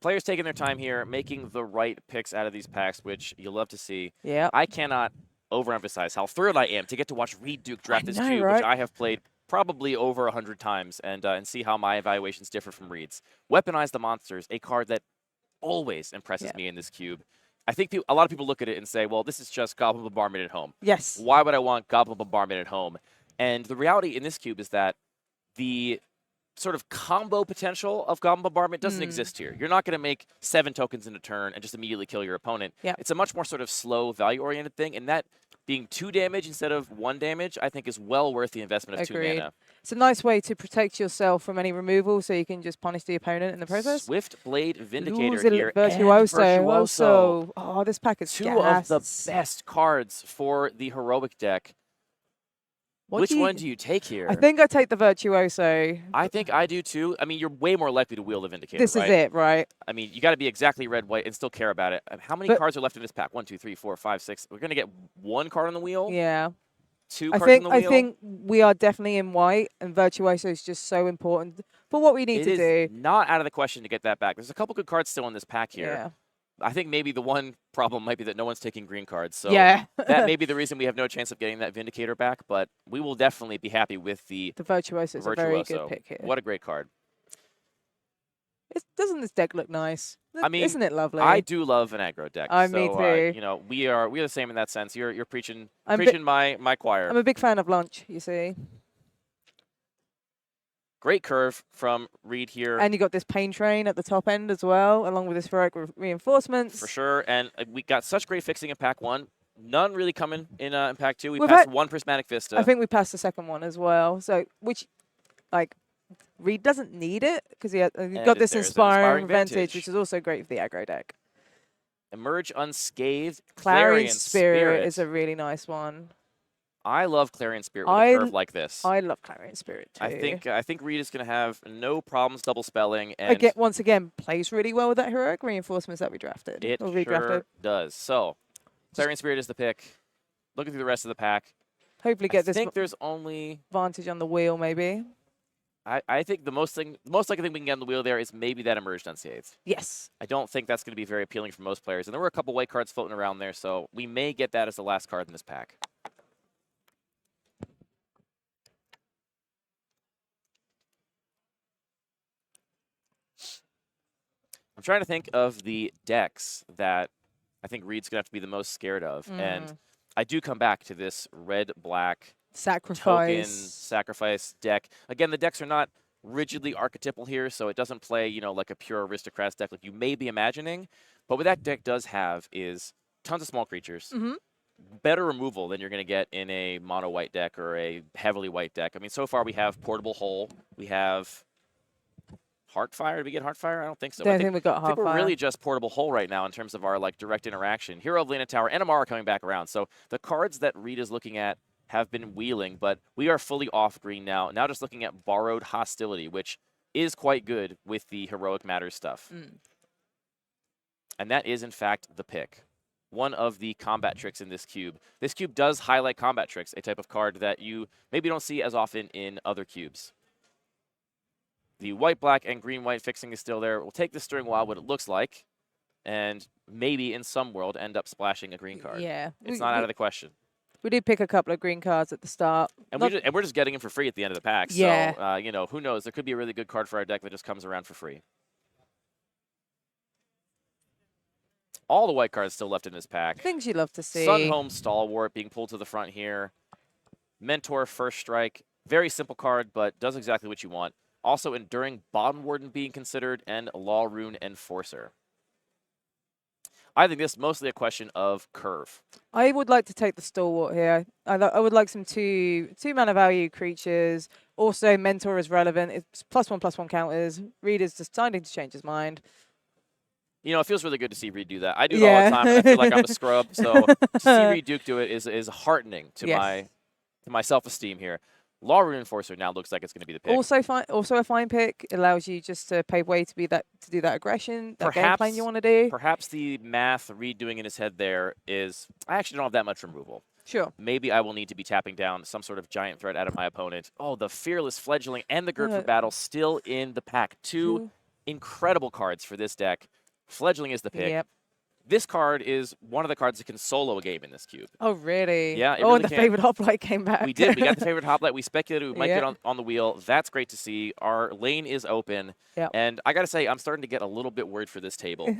Players taking their time here, making the right picks out of these packs, which you'll love to see. Yeah. I cannot overemphasize how thrilled I am to get to watch Reed Duke draft this cube, right? which I have played probably over 100 times, and see how my evaluations differ from Reed's. Weaponize the Monsters, a card that always impresses me in this cube. I think a lot of people look at it and say, well, this is just Goblin Bombardment at home. Yes. Why would I want Goblin Bombardment at home? And the reality in this cube is that the sort of combo potential of Goblin Bombardment doesn't exist here. You're not going to make 7 tokens in a turn and just immediately kill your opponent. Yep. It's a much more sort of slow, value-oriented thing, and that being 2 damage instead of 1 damage, I think is well worth the investment of 2 mana. It's a nice way to protect yourself from any removal, so you can just punish the opponent in the process. Swift Blade Vindicator Ooh, here. Virtuoso. And Virtuoso. Oh, this pack is Two of the best cards for the Heroic deck. Which one do you take here? I think I take the Virtuoso. I think I do too. I mean, you're way more likely to wheel the Vindicator, This right? is it, right? I mean, you got to be exactly red-white and still care about it. How many cards are left in this pack? 1, 2, 3, 4, 5, 6. We're going to get 1 card on the wheel? Yeah. 2 cards on the wheel? I think we are definitely in white, and Virtuoso is just so important for what we need to do. It is not out of the question to get that back. There's a couple good cards still in this pack here. Yeah. I think maybe the one problem might be that no one's taking green cards. So yeah. that may be the reason we have no chance of getting that Vindicator back, but we will definitely be happy with the Virtuoso. Is a very good pick here. What a great card. Doesn't this deck look nice? I mean, isn't it lovely? I do love an aggro deck. Me too. You know, we're the same in that sense. You're preaching my choir. I'm a big fan of lunch, you see. Great curve from Reed here. And you got this pain train at the top end as well, along with this heroic reinforcements. For sure. And we got such great fixing in pack 1. None really coming in pack 2. We passed 1 Prismatic Vista. I think we passed the second one as well. So, Reed doesn't need it because he got this Inspiring Vantage, which is also great for the aggro deck. Emerge Unscathed. Clarion Spirit is a really nice one. I love Clarion Spirit with a curve like this. I love Clarion Spirit too. I think Reed is going to have no problems double spelling. And once again, plays really well with that heroic reinforcements that we drafted. It sure does. So, Clarion Spirit is the pick. Looking through the rest of the pack. Hopefully get this. I think there's only Vantage on the wheel, maybe. I think the most likely thing we can get on the wheel there is maybe that Emerged Unscathed. Yes. I don't think that's going to be very appealing for most players. And there were a couple white cards floating around there, so we may get that as the last card in this pack. I'm trying to think of the decks that I think Reed's going to have to be the most scared of. And I do come back to this red-black token sacrifice deck. Again, the decks are not rigidly archetypal here, so it doesn't play, you know, like a pure Aristocrats deck like you may be imagining. But what that deck does have is tons of small creatures, better removal than you're going to get in a mono-white deck or a heavily white deck. I mean, so far we have Portable Hole, we have Heartfire. Did we get Heartfire? I don't think so. I think we got Heartfire. I think we're really just Portable Hole right now in terms of our direct interaction. Hero of Lena Tower and Amara coming back around. So the cards that Reed is looking at have been wheeling, but we are fully off green now. Now just looking at Borrowed Hostility, which is quite good with the Heroic Matters stuff. And that is, in fact, the pick. One of the combat tricks in this cube. This cube does highlight combat tricks, a type of card that you maybe don't see as often in other cubes. The white-black and green-white fixing is still there. We'll take this during a while, what it looks like, and maybe in some world end up splashing a green card. Yeah. It's not out of the question. We did pick a couple of green cards at the start. And we're just getting them for free at the end of the pack. Yeah. So, you know, who knows? There could be a really good card for our deck that just comes around for free. All the white cards still left in this pack. Things you love to see. Sunhome Stalwart being pulled to the front here. Mentor First Strike. Very simple card, but does exactly what you want. Also, Enduring Bottom Warden being considered, and Law Rune Enforcer. I think this is mostly a question of curve. I would like to take the Stalwart here. I would like some two mana value creatures. Also, Mentor is relevant. It's +1/+1 counters. Reed is just starting to change his mind. You know, it feels really good to see Reed do that. I do it all the time, and I feel like I'm a scrub. So to see Reed Duke do it is heartening to my self-esteem here. Law Rune Enforcer now looks like it's going to be the pick. Also a fine pick. It allows you just to pave way to do that aggression, that game plan you want to do. Perhaps the math Reed doing in his head there is, I actually don't have that much removal. Sure. Maybe I will need to be tapping down some sort of giant threat out of my opponent. Oh, the Fearless Fledgling and the Girt for Battle still in the pack. Two incredible cards for this deck. Fledgling is the pick. Yep. This card is one of the cards that can solo a game in this cube. Oh, really? Yeah, it really really the can. favorite hoplite came back. We did. We got the favorite hoplite. We speculated we might get on the wheel. That's great to see. Our lane is open. Yep. And I got to say, I'm starting to get a little bit worried for this table.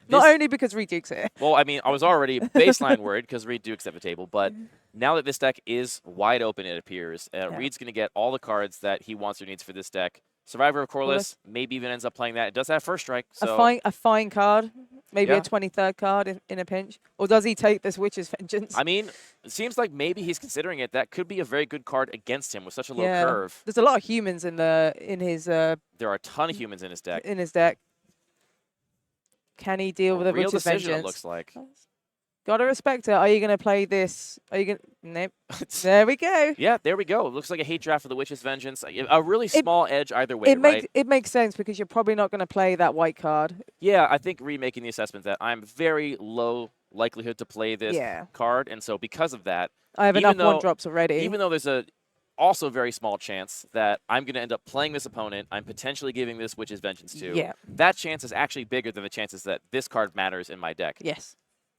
Not only because Reed Duke's here. Well, I mean, I was already baseline worried because Reed Duke's at the table. But now that this deck is wide open, it appears, Reed's going to get all the cards that he wants or needs for this deck. Survivor of Corliss maybe even ends up playing that. It does have First Strike. So A fine card. Maybe a 23rd card in a pinch? Or does he take this Witch's Vengeance? I mean, it seems like maybe he's considering it. That could be a very good card against him with such a low Yeah. curve. There's a lot of humans in his There are a ton of humans in his deck. deck. Can he deal with a Real Witch's decision, Vengeance? it looks like. Gotta respect it. Are you going to play this? Are you going to... Nope. There we go. Yeah, there we go. It looks like a hate draft for the Witch's Vengeance. A really small edge either way, right? It makes sense because you're probably not going to play that white card. Yeah, I think remaking the assessment that I'm very low likelihood to play this card, and so because of that, I have enough one-drops already. Even though there's a also very small chance that I'm going to end up playing this opponent I'm potentially giving this Witch's Vengeance to, that chance is actually bigger than the chances that this card matters in my deck. Yes.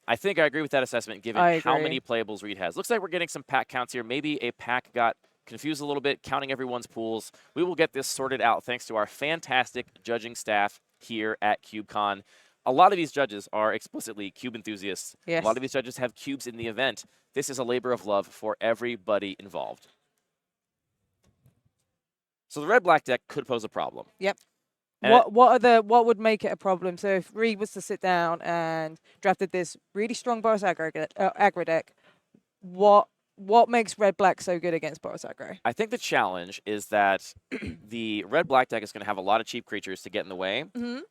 I think I agree with that assessment given how many playables Reed has. Looks like we're getting some pack counts here. Maybe a pack got confused a little bit, counting everyone's pools. We will get this sorted out thanks to our fantastic judging staff here at CubeCon. A lot of these judges are explicitly Cube enthusiasts. Yes. A lot of these judges have cubes in the event. This is a labor of love for everybody involved. So the red-black deck could pose a problem. Yep. And What would make it a problem? So if Reed was to sit down and drafted this really strong Boros aggro deck, what makes red-black so good against Boros aggro? I think the challenge is that the red-black deck is going to have a lot of cheap creatures to get in the way,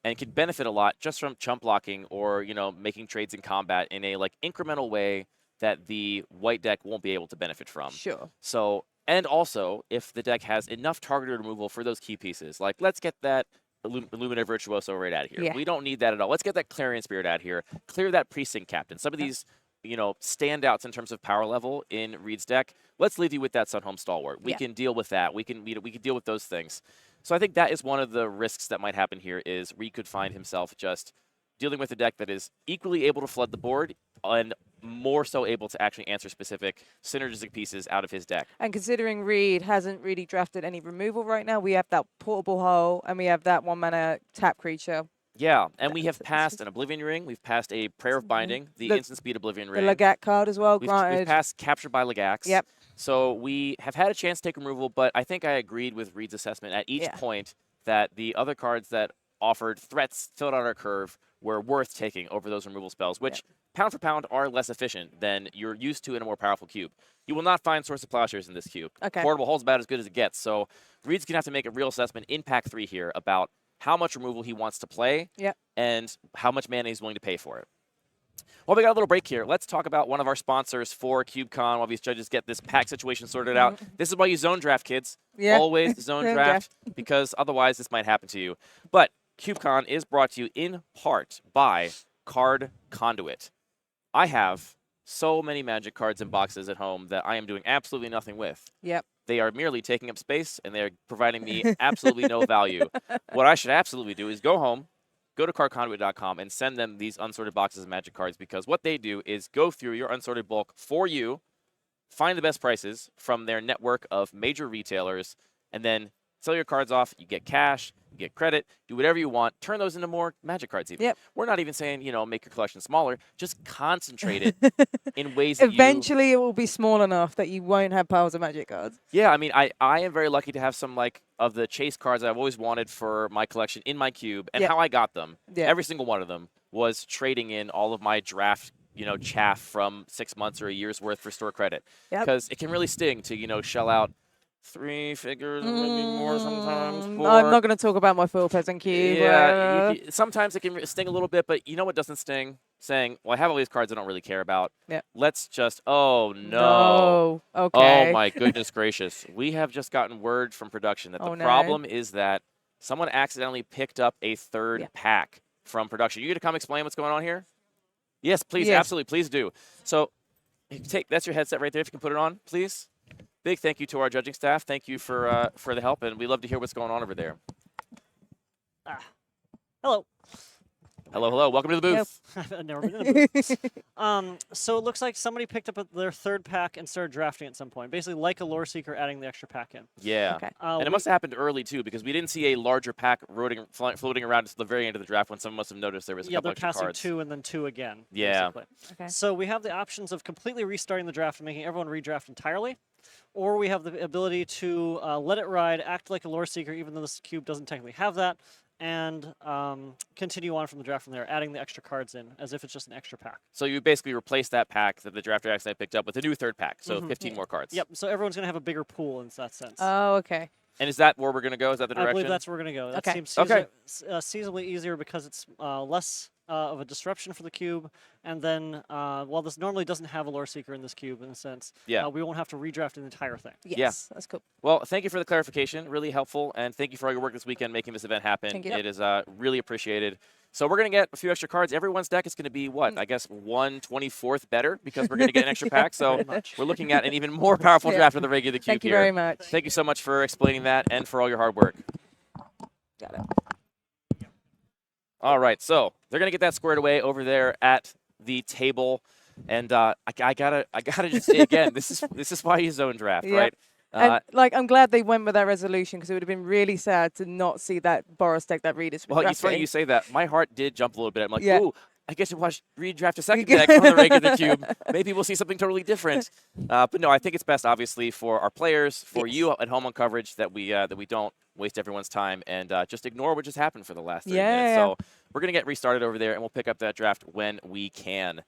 and can benefit a lot just from chump blocking or making trades in combat in a incremental way that the white deck won't be able to benefit from. Sure. So, and also if the deck has enough targeted removal for those key pieces, like let's get that Illuminative Virtuoso right out of here. Yeah. We don't need that at all. Let's get that Clarion Spirit out here. Clear that Precinct Captain. Some of these, standouts in terms of power level in Reed's deck. Let's leave you with that Sunhome Stalwart. We can deal with that. We can deal with those things. So I think that is one of the risks that might happen here is Reed could find himself just dealing with a deck that is equally able to flood the board and more so able to actually answer specific synergistic pieces out of his deck. And considering Reed hasn't really drafted any removal right now, we have that Portable Hole and we have that 1-mana tap creature. Yeah, and we have passed an Oblivion Ring. We've passed a Prayer of Binding, the instant speed Oblivion Ring. The Legat card as well, We've granted. passed Captured by Legax. Yep. So we have had a chance to take removal, but I think I agreed with Reed's assessment at each point that the other cards that offered threats, filled out our curve, were worth taking over those removal spells, which pound for pound are less efficient than you're used to in a more powerful cube. You will not find Source of Plowshares in this cube. Okay. Portable Hole's about as good as it gets. So Reed's going to have to make a real assessment in Pack 3 here about how much removal he wants to play and how much mana he's willing to pay for it. Well, we got a little break here. Let's talk about one of our sponsors for CubeCon while these judges get this pack situation sorted out. This is why you zone draft, kids. Always zone draft, because otherwise this might happen to you. But CubeCon is brought to you in part by Card Conduit. I have so many Magic cards in boxes at home that I am doing absolutely nothing with. Yep. They are merely taking up space, and they are providing me absolutely no value. What I should absolutely do is go home, go to cardconduit.com, and send them these unsorted boxes of Magic cards, because what they do is go through your unsorted bulk for you, find the best prices from their network of major retailers, and then sell your cards off. You get cash, you get credit, do whatever you want, turn those into more Magic cards even. Yep. We're not even saying, make your collection smaller. Just concentrate it in ways that Eventually it will be small enough that you won't have piles of Magic cards. Yeah, I mean, I am very lucky to have some, of the chase cards I've always wanted for my collection in my cube, and how I got them. Every single one of them was trading in all of my draft, chaff from 6 months or a year's worth for store credit. Because it can really sting to, shell out 3 figures, maybe more sometimes. 4. I'm not going to talk about my full peasant cube. Yeah, sometimes it can sting a little bit, but you know what doesn't sting? Saying, well, I have all these cards I don't really care about. Let's just, oh, no. Okay. Oh, my goodness gracious. We have just gotten word from production that the problem is that someone accidentally picked up a third pack from production. You going to come explain what's going on here? Yes, please. Yes. Absolutely. Please do. So that's your headset right there. If you can put it on, please. Big thank you to our judging staff. Thank you for the help, and we love to hear what's going on over there. Hello. Hello, hello. Welcome to the booth. I've never been in a booth. So it looks like somebody picked up their third pack and started drafting at some point. Basically, like a Lore Seeker, adding the extra pack in. Yeah. Okay. And it must have happened early, too, because we didn't see a larger pack floating around until the very end of the draft when someone must have noticed there was a couple extra cards. Yeah, they're passing 2 and then 2 again. Yeah. Basically. Okay. So we have the options of completely restarting the draft and making everyone redraft entirely. Or we have the ability to let it ride, act like a Lore Seeker, even though this cube doesn't technically have that, and continue on from the draft from there, adding the extra cards in as if it's just an extra pack. So you basically replace that pack that the drafter accidentally picked up with a new third pack, so Mhm. 15 more cards. Yep. So everyone's going to have a bigger pool in that sense. Oh, okay. And is that where we're going to go? Is that the direction? I believe that's where we're going to go. That Okay. seems Okay. seasonably easier because it's less of a disruption for the cube. And then, while this normally doesn't have a Lore Seeker in this cube, in a sense, Yeah. we won't have to redraft the entire thing. Yes, that's cool. Well, thank you for the clarification. Really helpful. And thank you for all your work this weekend making this event happen. Thank you. It is really appreciated. So we're going to get a few extra cards. Everyone's deck is going to be, what, I guess 1/24th better because we're going to get an extra pack. So Pretty much. we're looking at an even more powerful Yeah. draft of the regular cube Thank you here. very much. Thank you so much for explaining that and for all your hard work. Got it. All right, so they're gonna get that squared away over there at the table, and I gotta just say again, this is why you zone draft, Yeah. right? And like, I'm glad they went with that resolution because it would have been really sad to not see that Boros deck that Reed is Well, it's funny drafting. you say that. My heart did jump a little bit. I'm like, Yeah. ooh, I get to watch Reed draft a second deck on the regular cube. Maybe we'll see something totally different. But no, I think it's best, obviously, for our players, for Yes. you at home on coverage, that we don't waste everyone's time and just ignore what just happened for the last 30 minutes. Yeah. So we're gonna get restarted over there, and we'll pick up that draft when we can.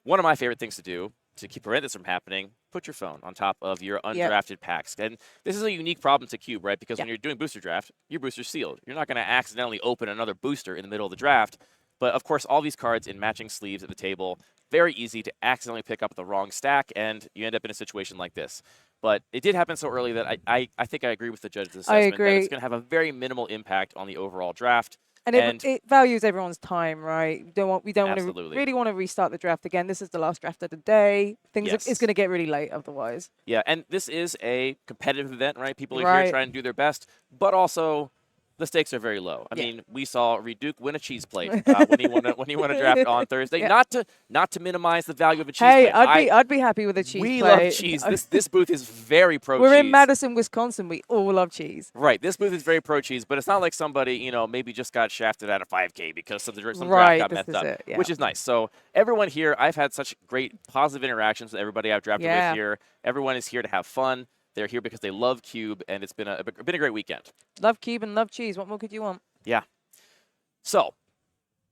One of my favorite things to do to prevent this from happening: put your phone on top of your undrafted packs. And this is a unique problem to Cube, right? Because when you're doing booster draft, your booster's sealed. You're not going to accidentally open another booster in the middle of the draft. But of course, all these cards in matching sleeves at the table, very easy to accidentally pick up the wrong stack, and you end up in a situation like this. But it did happen so early that I think I agree with the judge's assessment that it's going to have a very minimal impact on the overall draft. And it values everyone's time, right? We don't want to really want to restart the draft again. This is the last draft of the day. It's going to get really late otherwise. Yeah, and this is a competitive event, right? People are here trying to do their best, but also the stakes are very low. I mean, we saw Reduke win a cheese plate when he won a draft on Thursday. Not to minimize the value of a cheese plate. Hey, I'd be happy with a cheese we plate. love cheese. This booth is very pro cheese. We're in Madison, Wisconsin. We all love cheese. Right. This booth is very pro cheese, but it's not like somebody, maybe just got shafted at a 5K because some draft got messed up, which is nice. So everyone here, I've had such great positive interactions with everybody I've drafted with here. Everyone is here to have fun. They're here because they love Cube, and it's been a great weekend. Love Cube and love cheese. What more could you want? Yeah. So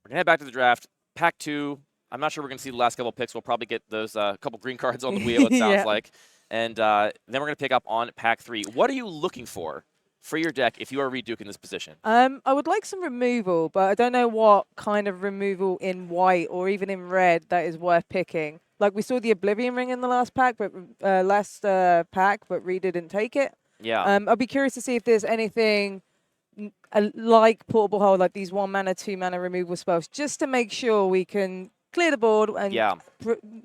we're going to head back to the draft. Pack 2. I'm not sure we're going to see the last couple picks. We'll probably get those couple green cards on the wheel, it sounds like. And then we're going to pick up on Pack 3. What are you looking for your deck if you are Reduke in this position? I would like some removal, but I don't know what kind of removal in white or even in red that is worth picking. Like, we saw the Oblivion Ring in the last pack, but but Reed didn't take it. Yeah. I'd be curious to see if there's anything like Portable Hold, like these 1 mana, 2 mana removal spells, just to make sure we can clear the board and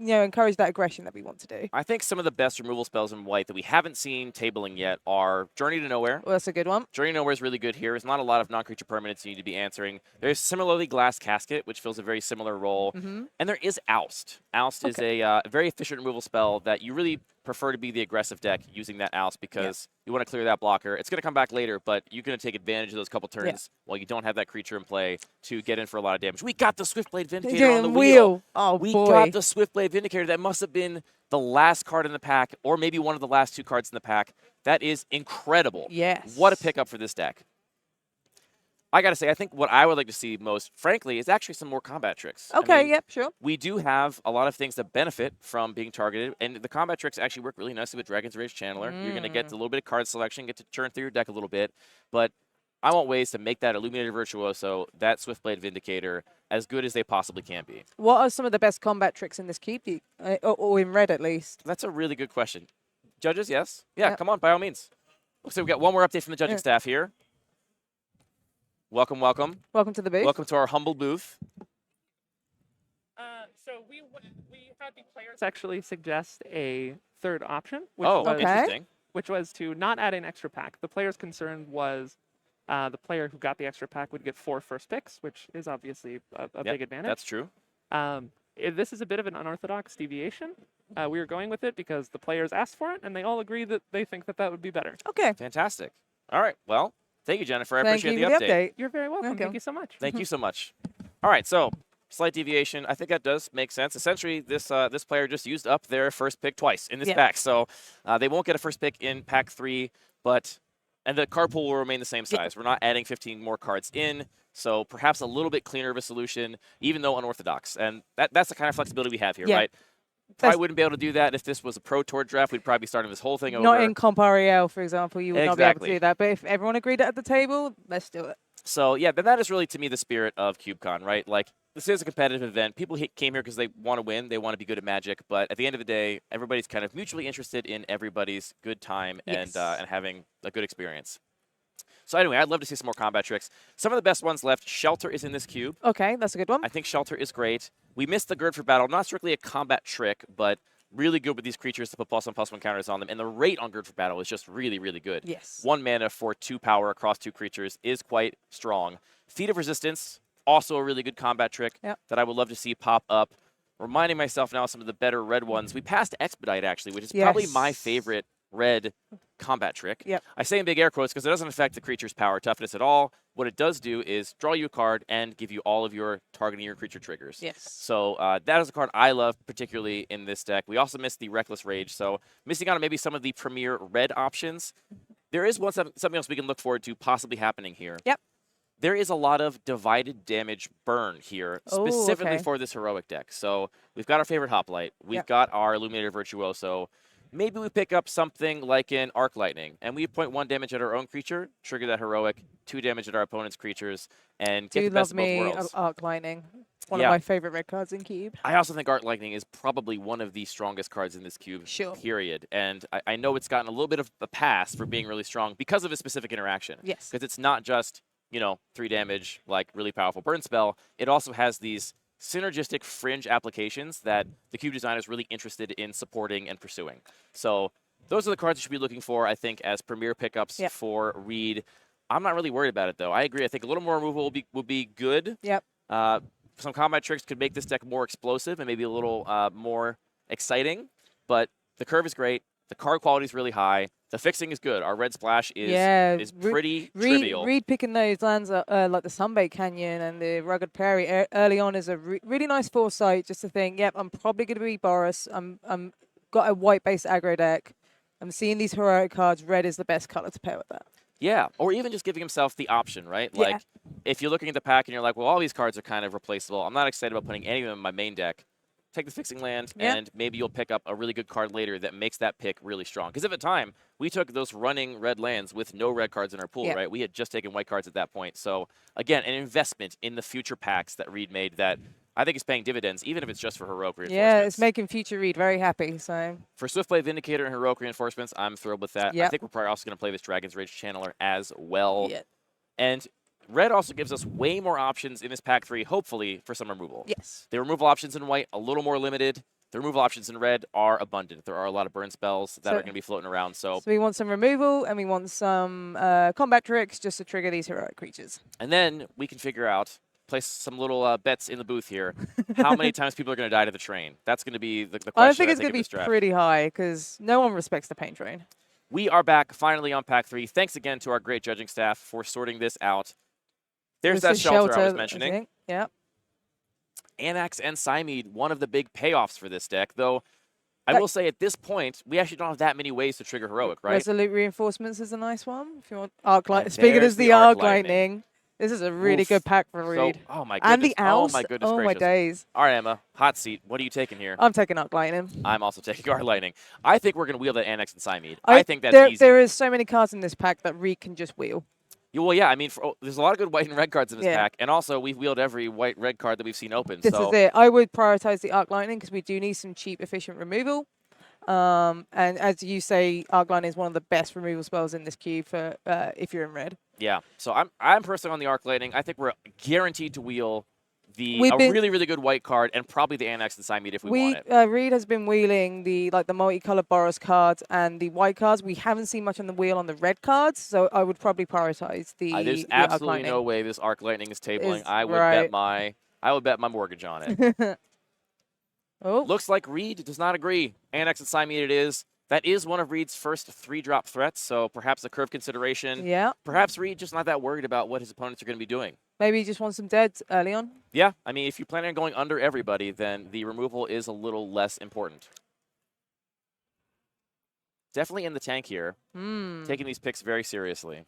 encourage that aggression that we want to do. I think some of the best removal spells in white that we haven't seen tabling yet are Journey to Nowhere. Well, that's a good one. Journey to Nowhere is really good here. There's not a lot of non-creature permanents you need to be answering. There's similarly Glass Casket, which fills a very similar role. And there is Oust. Oust is a very efficient removal spell that you really prefer to be the aggressive deck using that Oust because you want to clear that blocker. It's going to come back later, but you're going to take advantage of those couple turns while you don't have that creature in play to get in for a lot of damage. We got the Swiftblade Vindicator on the wheel. Oh, we boy. got the Swiftblade Vindicator. That must have been the last card in the pack, or maybe one of the last 2 cards in the pack. That is incredible. Yes. What a pickup for this deck. I got to say, I think what I would like to see most, frankly, is actually some more combat tricks. Okay, I mean, sure. We do have a lot of things that benefit from being targeted, and the combat tricks actually work really nicely with Dragon's Rage Channeler. You're going to get a little bit of card selection, get to churn through your deck a little bit, but I want ways to make that Illuminated Virtuoso, that Swiftblade Vindicator, as good as they possibly can be. What are some of the best combat tricks in this cube, or in red at least? That's a really good question. Judges, yes? Yeah, come on, by all means. So we've got one more update from the judging staff here. Welcome, welcome. Welcome to the booth. Welcome to our humble booth. So we had the players actually suggest a third option, which interesting. Which was to not add an extra pack. The player's concern was the player who got the extra pack would get 4 first picks, which is obviously a big advantage. That's true. This is a bit of an unorthodox deviation. We were going with it because the players asked for it, and they all agree that they think that would be better. Okay. Fantastic. All right. Well, thank you, Jennifer. I Thank appreciate you the for update. You're very welcome. Okay. Thank you so much. Thank you so much. All right. So, slight deviation. I think that does make sense. Essentially, this player just used up their first pick twice in this pack. So, they won't get a first pick in pack 3, but And the card pool will remain the same size. We're not adding 15 more cards in, so perhaps a little bit cleaner of a solution, even though unorthodox. And that's the kind of flexibility we have here, right? Probably wouldn't be able to do that if this was a Pro Tour draft. We'd probably be starting this whole thing over. Not in Comp REL, for example, you would not be able to Exactly. do that. But if everyone agreed at the table, let's do it. So, yeah, but that is really, to me, the spirit of CubeCon, right? Like, this is a competitive event. People came here because they want to win. They want to be good at Magic. But at the end of the day, everybody's kind of mutually interested in everybody's good time and having a good experience. So anyway, I'd love to see some more combat tricks. Some of the best ones left. Shelter is in this cube. Okay, that's a good one. I think Shelter is great. We missed the Gird for Battle. Not strictly a combat trick, but really good with these creatures to put +1/+1 counters on them. And the rate on Gird for Battle is just really, really good. Yes. 1 mana for 2 power across 2 creatures is quite strong. Feat of Resistance, also a really good combat trick that I would love to see pop up. Reminding myself now of some of the better red ones. We passed Expedite, actually, which is probably my favorite red combat trick. I say in big air quotes because it doesn't affect the creature's power toughness at all. What it does do is draw you a card and give you all of your targeting your creature triggers. So that is a card I love, particularly in this deck. We also missed the Reckless Rage, so missing out on maybe some of the premier red options. There is something else we can look forward to possibly happening here. There is a lot of divided damage burn here, specifically for this heroic deck. So we've got our favorite Hoplite. We've got our Illuminator Virtuoso. Maybe we pick up something like an Arc Lightning, and we point 1 damage at our own creature, trigger that heroic, 2 damage at our opponent's creatures, and get the best of both worlds. Arc Lightning. One of my favorite red cards in Cube. I also think Arc Lightning is probably one of the strongest cards in this cube, period. And I know it's gotten a little bit of a pass for being really strong because of a specific interaction. Because it's not just, 3 damage, like really powerful burn spell. It also has these synergistic fringe applications that the cube designer is really interested in supporting and pursuing. So those are the cards you should be looking for, I think, as premier pickups for Reed. I'm not really worried about it, though. I agree. I think a little more removal would be good. Some combat tricks could make this deck more explosive and maybe a little more exciting. But the curve is great. The card quality is really high. The fixing is good. Our red splash is pretty trivial. Reed picking those lands like the Sunbait Canyon and the Rugged Prairie early on is a really nice foresight just to think, yep, I'm probably going to be Boris. I'm got a white-based aggro deck. I'm seeing these heroic cards. Red is the best color to pair with that. Yeah, or even just giving himself the option, right? Like, if you're looking at the pack and you're like, well, all these cards are kind of replaceable. I'm not excited about putting any of them in my main deck. Take the fixing land, and maybe you'll pick up a really good card later that makes that pick really strong. Because at the time, we took those running red lands with no red cards in our pool, right? We had just taken white cards at that point. So, again, an investment in the future packs that Reed made that I think is paying dividends, even if it's just for heroic reinforcements. Yeah, it's making future Reed very happy. So for Swiftblade Vindicator and heroic reinforcements, I'm thrilled with that. I think we're probably also going to play this Dragon's Rage Channeler as well. And red also gives us way more options in this pack 3, hopefully, for some removal. The removal options in white, a little more limited. The removal options in red are abundant. There are a lot of burn spells that are going to be floating around. So we want some removal, and we want some combat tricks just to trigger these heroic creatures. And then we can figure out, place some little bets in the booth here, how many times people are going to die to the train. That's going to be the question. I think it's going to be pretty high, because no one respects the pain train. We are back finally on pack 3. Thanks again to our great judging staff for sorting this out. There's that shelter I was mentioning. Anax and Psymead, one of the big payoffs for this deck, though I will say at this point, we actually don't have that many ways to trigger heroic, right? Resolute Reinforcements is a nice one. If you want Arc Lightning. Speaking of the Arc Lightning, this is a really good pack for Reed. So, oh my goodness. And the Owl. Oh my goodness gracious. my days. All right, Emma, hot seat. What are you taking here? I'm taking Arc Lightning. I'm also taking Arc Lightning. I think we're going to wheel that Anax and Psymead. I think that's easy. There is so many cards in this pack that Reed can just wheel. Well, yeah, I mean, there's a lot of good white and red cards in this pack, and also we've wheeled every white-red card that we've seen open. This is it. I would prioritize the Arc Lightning because we do need some cheap, efficient removal. And as you say, Arc Lightning is one of the best removal spells in this cube for if you're in red. Yeah, so I'm personally on the Arc Lightning. I think we're guaranteed to wheel a really, really good white card and probably the Anax and Psymead if we want it. Reed has been wheeling the multicolored Boros cards and the white cards. We haven't seen much on the wheel on the red cards, so I would probably prioritize there's absolutely no way this Arc Lightning is tabling. I would bet my mortgage on it. Looks like Reed does not agree. Anax and Psymead it is. That is one of Reed's first 3-drop threats, so perhaps a curve consideration. Perhaps Reed just not that worried about what his opponents are going to be doing. Maybe he just wants some deads early on. Yeah, I mean, if you plan on going under everybody, then the removal is a little less important. definitely in the tank here, taking these picks very seriously.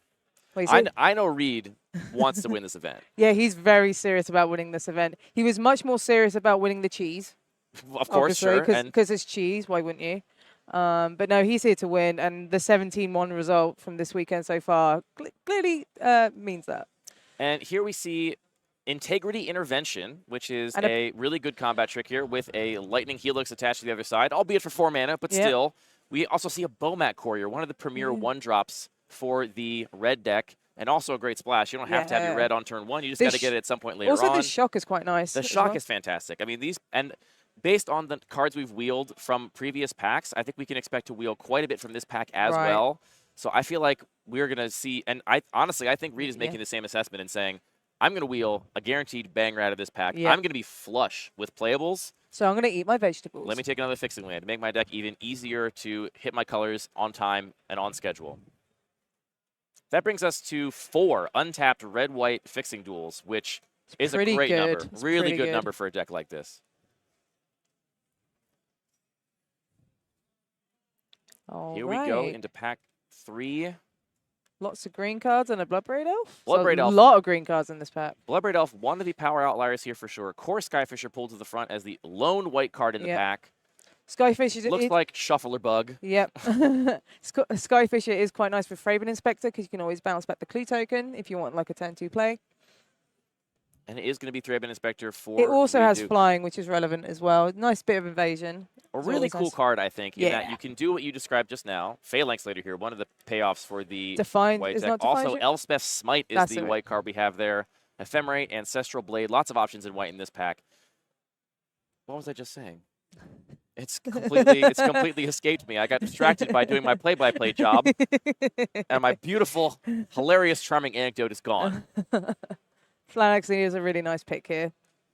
Wait, I know Reed wants to win this event. yeah, he's very serious about winning this event. He was much more serious about winning the cheese. Of course, sure. Because it's cheese. Why wouldn't you? But no, he's here to win, and the 17-1 result from this weekend so far clearly means that. And here we see Integrity Intervention, which is a really good combat trick here with a Lightning Helix attached to the other side, albeit for 4 mana, but still. We also see a Bomat Courier, one of the premier 1-drops for the red deck, and also a great splash. You don't have to have your red on turn 1. You just got to get it at some point later on. Also, this shock is quite nice. The shock is fantastic. I mean, and based on the cards we've wheeled from previous packs, I think we can expect to wheel quite a bit from this pack as well. So I feel like we're going to see, and honestly, I think Reed is making the same assessment and saying, I'm going to wheel a guaranteed banger out of this pack. I'm going to be flush with playables. So I'm going to eat my vegetables. Let me take another fixing land to make my deck even easier to hit my colors on time and on schedule. That brings us to 4 untapped red-white fixing duels, which is a great number. Really good number for a deck like this. Here we go into pack 3. Lots of green cards and a Bloodbraid Elf. Bloodbraid Elf. A lot of green cards in this pack. Bloodbraid Elf, one of the power outliers here for sure. Core Skyfisher pulled to the front as the lone white card in the pack. Skyfisher looks like Shuffler Bug. Yep. Skyfisher is quite nice with Fraven Inspector because you can always bounce back the clue token if you want like a turn 2 play. And it is going to be Fraven Inspector for. It also has flying, which is relevant as well. Nice bit of invasion. A really cool card, I think, in that you can do what you described just now. Phalanx later here, one of the payoffs for the white deck. Also, Elspeth's Smite is the white card we have there. Ephemerate, Ancestral Blade, lots of options in white in this pack. What was I just saying? It's completely escaped me. I got distracted by doing my play-by-play job, and my beautiful, hilarious, charming anecdote is gone. Phalanx is a really nice pick here.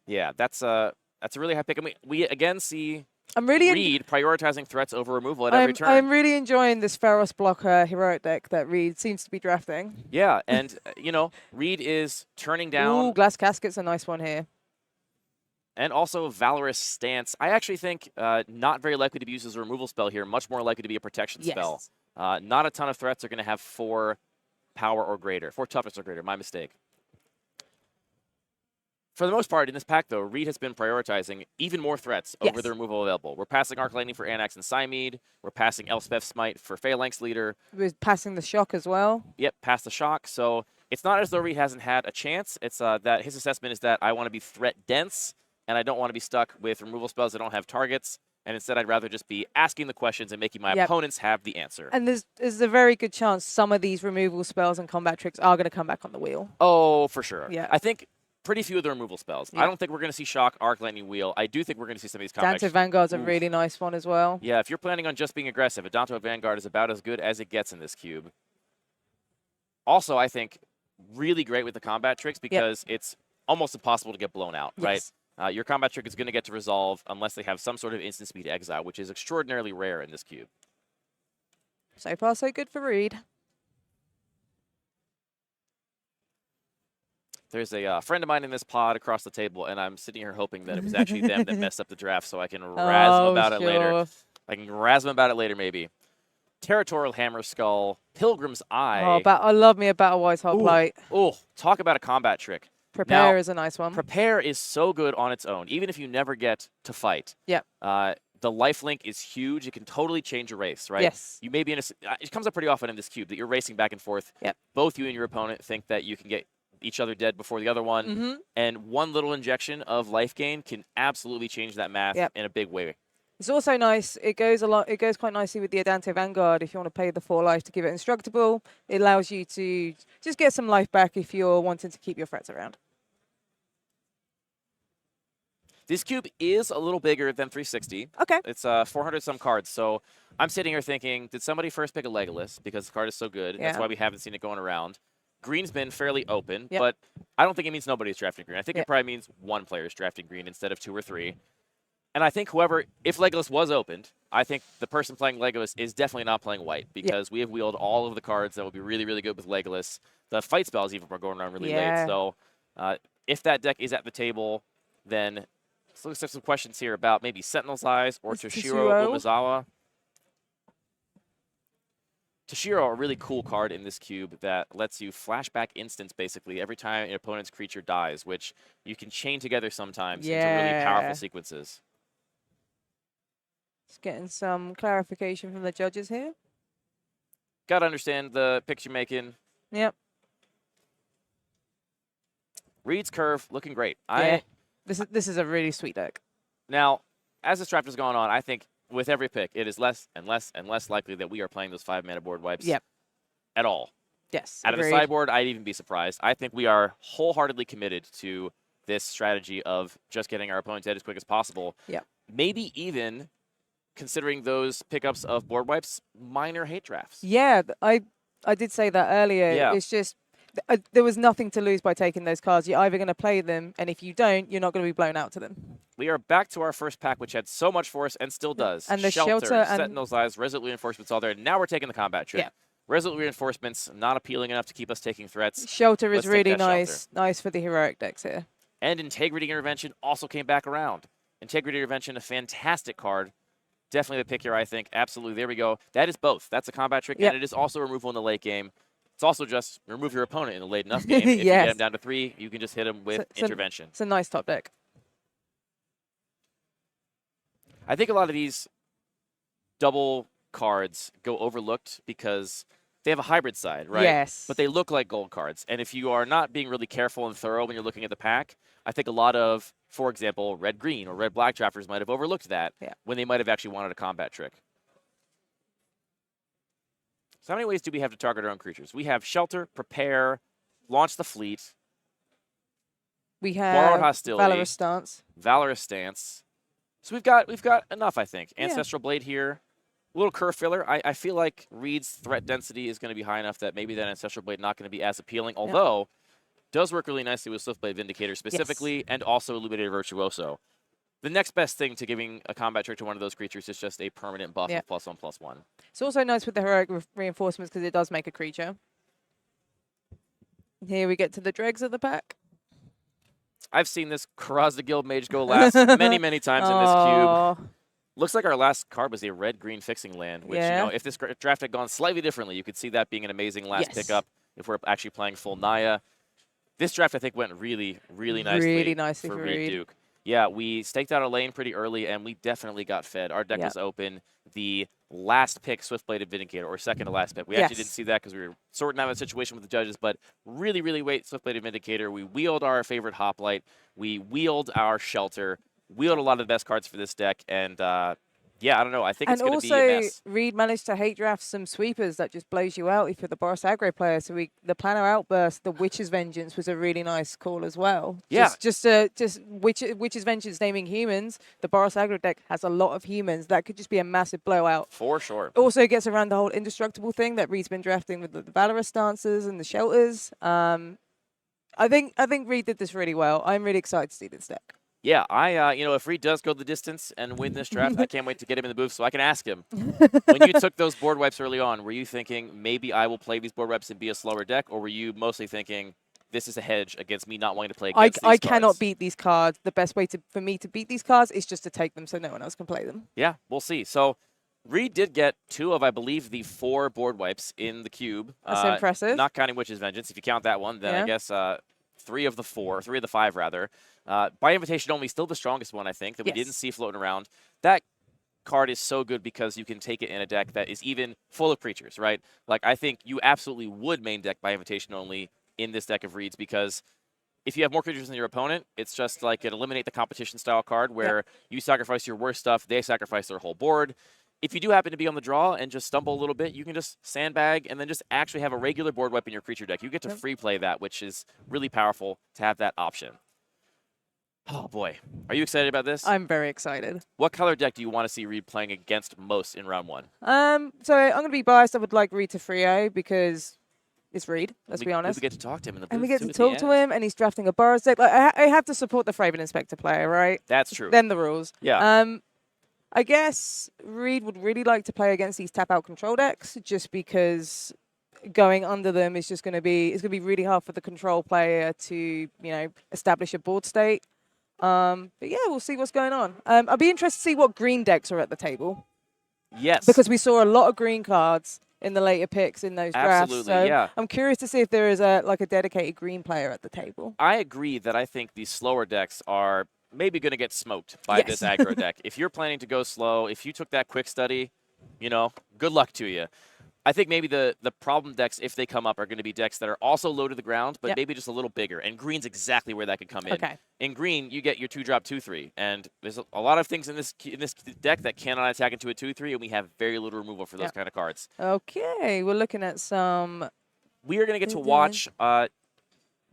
Yeah, that's a really high pick. I mean, we again see Reed prioritizing threats over removal at every turn. I'm really enjoying this Feros blocker heroic deck that Reed seems to be drafting. Yeah, and Reed is turning down. Ooh, Glass Casket's a nice one here. And also Valorous Stance. I actually think not very likely to be used as a removal spell here, much more likely to be a protection spell. Not a ton of threats are going to have 4 power or greater, 4 toughness or greater, my mistake. For the most part, in this pack, though, Reed has been prioritizing even more threats over the removal available. We're passing Arc Lightning for Anax and Cymede. We're passing Elspeth's Smite for Phalanx Leader. We're passing the Shock as well. Yep, past the Shock. So it's not as though Reed hasn't had a chance. It's that his assessment is that I want to be threat dense, and I don't want to be stuck with removal spells that don't have targets. And instead, I'd rather just be asking the questions and making my opponents have the answer. And there's a very good chance some of these removal spells and combat tricks are going to come back on the wheel. Oh, for sure. Yeah. I think pretty few of the removal spells. I don't think we're going to see Shock, Arc, Lightning, Wheel. I do think we're going to see some of these combat. Danto Vanguard's a really nice one as well. Yeah, if you're planning on just being aggressive, a Danto Vanguard is about as good as it gets in this cube. Also, I think really great with the combat tricks because it's almost impossible to get blown out, right? Your combat trick is going to get to resolve unless they have some sort of instant speed exile, which is extraordinarily rare in this cube. So far, so good for Reed. There's a friend of mine in this pod across the table, and I'm sitting here hoping that it was actually them that messed up the draft so I can razz them about it later. I can razz them about it later, maybe. Territorial Hammer Skull, Pilgrim's Eye. Oh, I love me a Battle Wise Hoplite. Oh, talk about a combat trick. Prepare is a nice one. Prepare is so good on its own, even if you never get to fight. Yep. The lifelink is huge. It can totally change a race, right? Yes. You may be in it comes up pretty often in this cube that you're racing back and forth. Yep. Both you and your opponent think that you can get each other dead before the other one, and one little injection of life gain can absolutely change that math in a big way. It's also nice. It goes quite nicely with the Adante Vanguard. If you want to pay the 4 life to give it instructable, it allows you to just get some life back if you're wanting to keep your threats around. This cube is a little bigger than 360. Okay. It's 400 some cards. So I'm sitting here thinking, did somebody first pick a Legolas because the card is so good? That's why we haven't seen it going around. Green's been fairly open, but I don't think it means nobody's drafting green. I think it probably means one player's drafting green instead of 2 or 3. And I think if Legolas was opened, I think the person playing Legolas is definitely not playing white because we have wheeled all of the cards that would be really, really good with Legolas. The fight spells even are going around really late. So if that deck is at the table, then let's look at some questions here about maybe Sentinel's Eyes or Toshiro Umezawa. Toshiro, a really cool card in this cube that lets you flashback instants basically every time an opponent's creature dies, which you can chain together sometimes into really powerful sequences. Just getting some clarification from the judges here. Got to understand the picks you're making. Yep. Reed's Curve looking great. Yeah. This is a really sweet deck. Now, as this draft has gone on, I think with every pick, it is less and less and less likely that we are playing those 5-mana board wipes at all. Yes. Out of the sideboard, I'd even be surprised. I think we are wholeheartedly committed to this strategy of just getting our opponent dead as quick as possible. Yeah. Maybe even considering those pickups of board wipes, minor hate drafts. Yeah, I did say that earlier. Yeah. It's just there was nothing to lose by taking those cards. You're either going to play them, and if you don't, you're not going to be blown out to them. We are back to our first pack, which had so much for us and still does. And the shelter and Sentinel's Eyes, Resolute Reinforcements, all there. Now we're taking the combat trick. Yeah. Resolute Reinforcements, not appealing enough to keep us taking threats. Shelter is Let's take really that nice. Nice for the heroic decks here. And Integrity Intervention also came back around. Integrity Intervention, a fantastic card. Definitely the pick here, I think. Absolutely. There we go. That is both. That's a combat trick, and it is also removal in the late game. It's also just remove your opponent in the late enough game. If you get him down to 3, you can just hit him with Intervention. It's a nice top deck. I think a lot of these double cards go overlooked because they have a hybrid side, right? Yes. But they look like gold cards. And if you are not being really careful and thorough when you're looking at the pack, I think a lot of, for example, red-green or red-black drafters might have overlooked that when they might have actually wanted a combat trick. So how many ways do we have to target our own creatures? We have Shelter, Prepare, Launch the Fleet. We have Borrowed Hostility. Valorous Stance. Valorous Stance. So we've got enough, I think. Ancestral Blade here. A little curve filler. I feel like Reed's threat density is going to be high enough that maybe that Ancestral Blade not going to be as appealing, although does work really nicely with Swiftblade Vindicator specifically and also Illuminator Virtuoso. The next best thing to giving a combat trick to one of those creatures is just a permanent buff of +1/+1. It's also nice with the heroic reinforcements because it does make a creature. Here we get to the dregs of the pack. I've seen this Karaz the Guild Mage go last many, many times in this cube. Looks like our last card was a red-green fixing land, which, you know, if this draft had gone slightly differently, you could see that being an amazing last pickup if we're actually playing full Naya. This draft, I think, went really, really nicely for Reed Duke. Yeah, we staked out a lane pretty early, and we definitely got fed. Our deck was open. The last pick, Swiftbladed Vindicator, or second to last pick. We actually didn't see that because we were sorting out a situation with the judges, but really, really wait Swiftbladed Vindicator. We wheeled our favorite Hoplite. We wheeled our Shelter. Wheeled a lot of the best cards for this deck, and yeah, I don't know. I think it's going to be a mess. And also, Reed managed to hate draft some sweepers that just blows you out if you're the Boros aggro player. So the Planner Outburst, the Witch's Vengeance was a really nice call as well. Yeah. Just Witch's Vengeance naming humans. The Boros aggro deck has a lot of humans. That could just be a massive blowout. For sure. Also gets around the whole indestructible thing that Reed's been drafting with the Valorous Stances and the Shelters. I think Reed did this really well. I'm really excited to see this deck. Yeah, you know, if Reed does go the distance and win this draft, I can't wait to get him in the booth so I can ask him. When you took those board wipes early on, were you thinking maybe I will play these board wipes and be a slower deck, or were you mostly thinking this is a hedge against me not wanting to play against these cards? I cannot beat these cards. The best way for me to beat these cards is just to take them so no one else can play them. Yeah, we'll see. So Reed did get 2 of, I believe, the 4 board wipes in the cube. That's impressive. Not counting Witch's Vengeance. If you count that one, then I guess 3 of the 5, rather. By invitation only, still the strongest one, I think, that we didn't see floating around. That card is so good because you can take it in a deck that is even full of creatures, right? Like, I think you absolutely would main deck by invitation only in this deck of Reeds because if you have more creatures than your opponent, it's just like an eliminate the competition style card where you sacrifice your worst stuff, they sacrifice their whole board. If you do happen to be on the draw and just stumble a little bit, you can just sandbag and then just actually have a regular board wipe in your creature deck. You get to free play that, which is really powerful to have that option. Oh, boy. Are you excited about this? I'm very excited. What color deck do you want to see Reed playing against most in round 1? So I'm going to be biased. I would like Reed to 3-0 because it's Reed, let's be honest. We get to talk to him in the booth, and we get to talk to him, and he's drafting a Boros deck. Like, I have to support the Fraven Inspector player, right? That's true. Then the rules. Yeah. I guess Reed would really like to play against these tap-out control decks just because going under them is just going to be really hard for the control player to, establish a board state. But yeah, we'll see what's going on. I'll be interested to see what green decks are at the table. Yes. Because we saw a lot of green cards in the later picks in those drafts. Absolutely, So yeah. I'm curious to see if there is a dedicated green player at the table. I agree that I think the slower decks are maybe going to get smoked by Yes. this aggro deck. If you're planning to go slow, if you took that quick study, good luck to you. I think maybe the problem decks, if they come up, are going to be decks that are also low to the ground, but maybe just a little bigger. And green's exactly where that could come in. Okay. In green, you get your 2-drop 2/3, and there's a lot of things in this deck that cannot attack into a 2/3, and we have very little removal for those kind of cards. Okay, we're looking at some. We are going to get to watch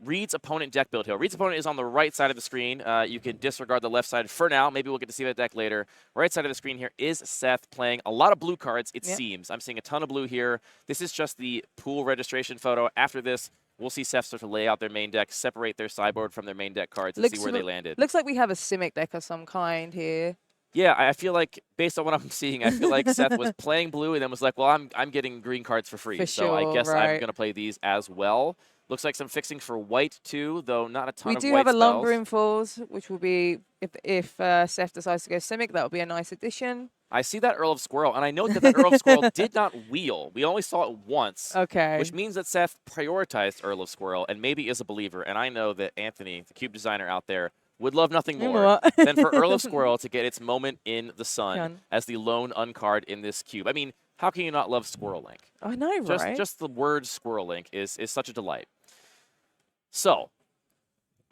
Reed's opponent deck build here. Reed's opponent is on the right side of the screen. You can disregard the left side for now. Maybe we'll get to see that deck later. Right side of the screen here is Seth playing a lot of blue cards, it seems. I'm seeing a ton of blue here. This is just the pool registration photo. After this, we'll see Seth start to lay out their main deck, separate their sideboard from their main deck cards, and see where they landed. Looks like we have a Simic deck of some kind here. Yeah, I feel like, based on what I'm seeing, I feel like Seth was playing blue and then was like, well, I'm getting green cards for free. For so I sure, guess I'm right. going to play these as well. Looks like some fixing for white, too, though not a ton of white We do have a spells. Lumbering Falls, which will be, if Seth decides to go Simic, that will be a nice addition. I see that Earl of Squirrel, and I know that Earl of Squirrel did not wheel. We only saw it once. Okay. Which means that Seth prioritized Earl of Squirrel and maybe is a believer. And I know that Anthony, the cube designer out there, would love nothing more than for Earl of Squirrel to get its moment in the sun as the lone uncard in this cube. I mean, how can you not love Squirrel Link? I know, right? Just the word Squirrel Link is such a delight. So,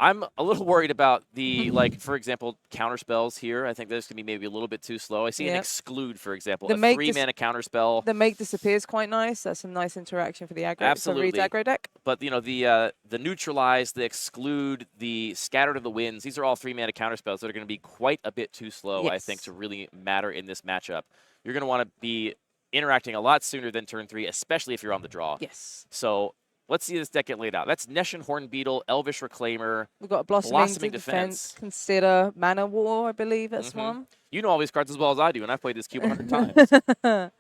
I'm a little worried about the, for example, counter spells here. I think this can be maybe a little bit too slow. I see an Exclude, for example, a 3-mana counter spell. The Make Disappear is quite nice. That's some nice interaction for the aggro. Absolutely. For Reed's aggro deck. But, the Neutralize, the Exclude, the Scatter to the Winds, these are all 3-mana counter spells that are going to be quite a bit too slow, I think, to really matter in this matchup. You're going to want to be interacting a lot sooner than turn 3, especially if you're on the draw. Yes. So, let's see this deck get laid out. That's Neshin Hornbeetle, Elvish Reclaimer. We've got a Blossoming Defense. Consider Mana War, I believe that's one. You know all these cards as well as I do, and I've played this cube 100 times.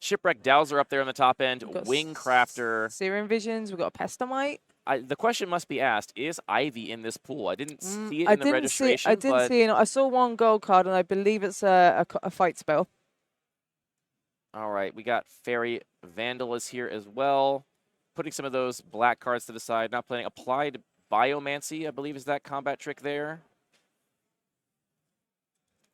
Shipwreck Dowser up there on the top end. Wing Crafter. Searing Visions. We've got a Pestamite. The question must be asked, is Ivy in this pool? I didn't see it in the registration. I didn't see it. I saw one gold card, and I believe it's a fight spell. All right, we got Fairy Vandal is here as well. Putting some of those black cards to the side, not playing Applied Biomancy, I believe is that combat trick there.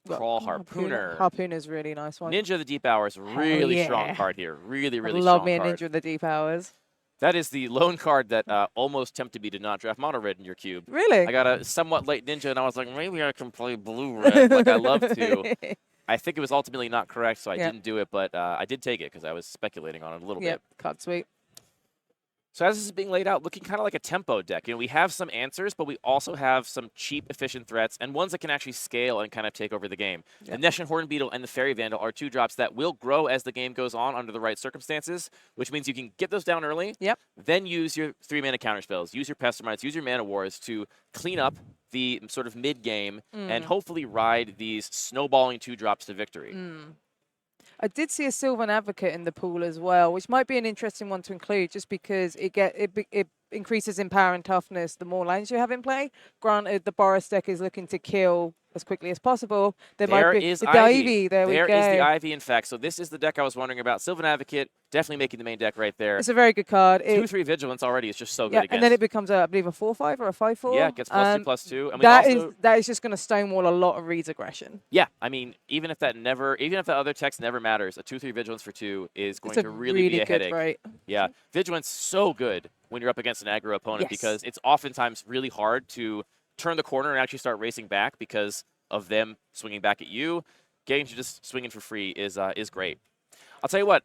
Crawl Harpooner. Harpooner's a really nice one. Ninja of the Deep Hours, really strong card here. Really strong card. Love me a Ninja of the Deep Hours. That is the lone card that almost tempted me to not draft mono red in your cube. Really? I got a somewhat late Ninja, and I was like, maybe I can play blue red like I love to. I think it was ultimately not correct, so I didn't do it, but I did take it because I was speculating on it a little bit. Yep, card sweep. So as this is being laid out, looking kind of like a tempo deck. We have some answers, but we also have some cheap, efficient threats and ones that can actually scale and kind of take over the game. Yep. The Neshin Hornbeetle and the Fairy Vandal are 2-drops that will grow as the game goes on under the right circumstances, which means you can get those down early, then use your 3-mana counter spells, use your Pestimites, use your Mana Wars to clean up the sort of mid-game and hopefully ride these snowballing 2-drops to victory. I did see a Sylvan Advocate in the pool as well, which might be an interesting one to include just because it increases in power and toughness the more lands you have in play. Granted, the Boros deck is looking to kill as quickly as possible. There might be the Ivy. There we go. There is the Ivy, in fact. So this is the deck I was wondering about. Sylvan Advocate, definitely making the main deck right there. It's a very good card. 2/3 Vigilance already is just so good against. And then it becomes, I believe, a 4/5 or a 5/4. Yeah, it gets +2/+2. And that is just going to stonewall a lot of Reed's aggression. Yeah, I mean, even if that other text never matters, a 2/3 Vigilance for 2 is going to really be a headache. Right? Yeah, Vigilance so good when you're up against an aggro opponent because it's oftentimes really hard to turn the corner and actually start racing back because of them swinging back at you. Getting to just swinging for free is great. I'll tell you what,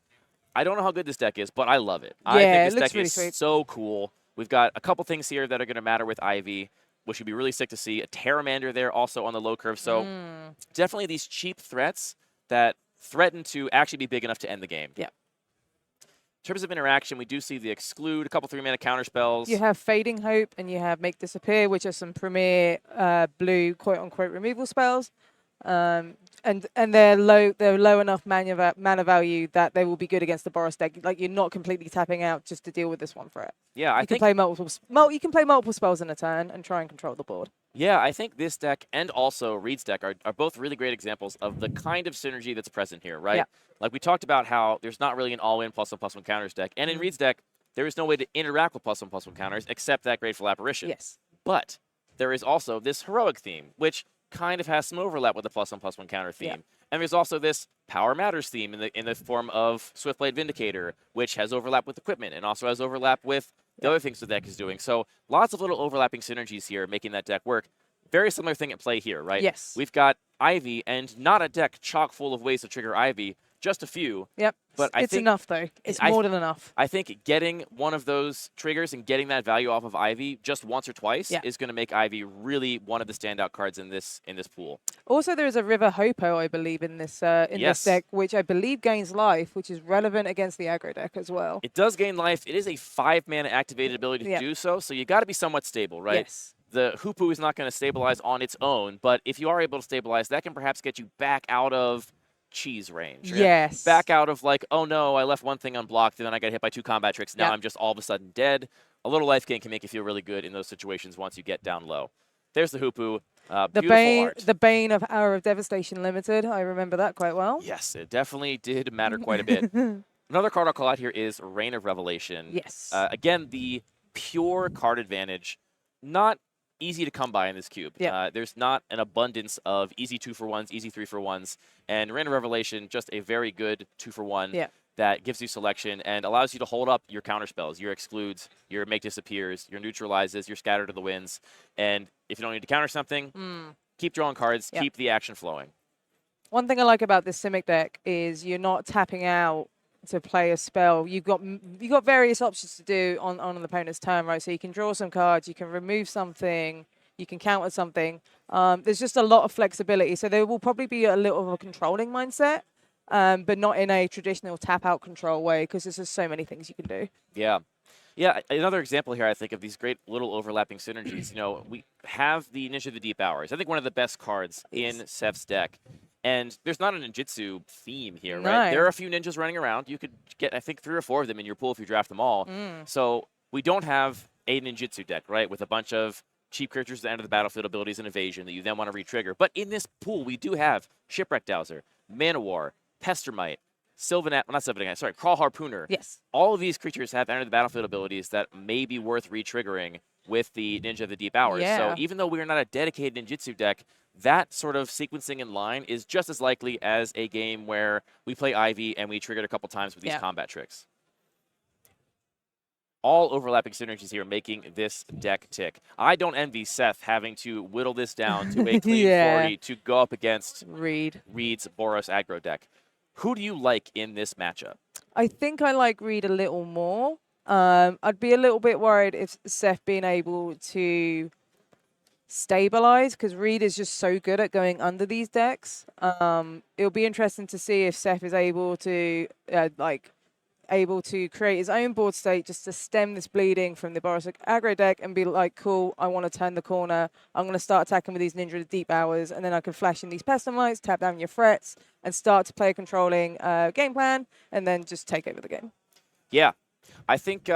I don't know how good this deck is, but I love it. I think this deck really is sweet. so cool. We've got a couple things here that are going to matter with Ivy, which would be really sick to see. A Terramander there also on the low curve. So definitely these cheap threats that threaten to actually be big enough to end the game. Yeah. In terms of interaction, we do see the Exclude, a couple 3-mana counter spells. You have Fading Hope and you have Make Disappear, which are some premier blue quote-unquote removal spells. And they're low enough mana value that they will be good against the Boros deck. Like, you're not completely tapping out just to deal with this one threat. Yeah, you can play multiple spells in a turn and try and control the board. Yeah, I think this deck and also Reed's deck are both really great examples of the kind of synergy that's present here, right? Yeah. Like we talked about how there's not really an all-in +1/+1 counters deck. And in Reed's deck, there is no way to interact with +1/+1 counters except that Grateful Apparition. Yes. But there is also this heroic theme, which kind of has some overlap with the +1/+1 counter theme. Yeah. And there's also this Power Matters theme in the form of Swiftblade Vindicator, which has overlap with equipment and also has overlap with the other things the deck is doing. So lots of little overlapping synergies here making that deck work. Very similar thing at play here, right? Yes. We've got Ivy and not a deck chock full of ways to trigger Ivy, just a few. Yep. But I it's think enough, though. It's more than enough. I think getting one of those triggers and getting that value off of Ivy just once or twice is going to make Ivy really one of the standout cards in this pool. Also, there is a River Hopo, I believe, in this this deck, which I believe gains life, which is relevant against the aggro deck as well. It does gain life. It is a 5-mana activated ability to do so you got to be somewhat stable, right? Yes. The Hoopu is not going to stabilize on its own, but if you are able to stabilize, that can perhaps get you back out of cheese range. Right? Yes. Back out of like, oh no, I left one thing unblocked, and then I got hit by 2 combat tricks. Now I'm just all of a sudden dead. A little life gain can make you feel really good in those situations once you get down low. There's the Hoopu. The Bane of Hour of Devastation Limited. I remember that quite well. Yes, it definitely did matter quite a bit. Another card I'll call out here is Reign of Revelation. Yes. Again, the pure card advantage, not easy to come by in this cube. Yeah. There's not an abundance of easy 2-for-1s, easy 3-for-1s, and Reign of Revelation, just a very good 2-for-1 that gives you selection and allows you to hold up your counter spells, your excludes, your make disappears, your neutralizes, your scatter to the winds, and if you don't need to counter something, keep drawing cards, keep the action flowing. One thing I like about this Simic deck is you're not tapping out to play a spell. You've got various options to do on an opponent's turn, right? So you can draw some cards, you can remove something, you can counter something. There's just a lot of flexibility. So there will probably be a little of a controlling mindset, but not in a traditional tap-out control way, because there's just so many things you can do. Yeah. Yeah, another example here, I think, of these great little overlapping synergies. You know, we have the Ninja of the Deep Hours. I think one of the best cards in Seth's deck. And there's not a ninjutsu theme here, right? There are a few ninjas running around. You could get, I think, 3 or 4 of them in your pool if you draft them all. So we don't have a ninjutsu deck, right, with a bunch of cheap creatures at the end of the battlefield abilities and evasion that you then want to re-trigger. But in this pool, we do have Shipwreck Dowser, Manowar, Pestermite, Crawl Harpooner. Yes. All of these creatures have enter the battlefield abilities that may be worth re-triggering with the Ninja of the Deep Hours. So even though we are not a dedicated ninjutsu deck, that sort of sequencing in line is just as likely as a game where we play Ivy and we triggered a couple times with these combat tricks. All overlapping synergies here making this deck tick. I don't envy Seth having to whittle this down to a clean 40 to go up against Reed's Boros aggro deck. Who do you like in this matchup? I think I like Reed a little more. I'd be a little bit worried if Seth being able to stabilize, because Reed is just so good at going under these decks. It'll be interesting to see if Seth is able to create his own board state just to stem this bleeding from the Boros aggro deck and be like, cool, I want to turn the corner. I'm going to start attacking with these Ninja of the Deep Hours, and then I can flash in these Pestimites, tap down your threats, and start to play a controlling game plan, and then just take over the game. Yeah, I think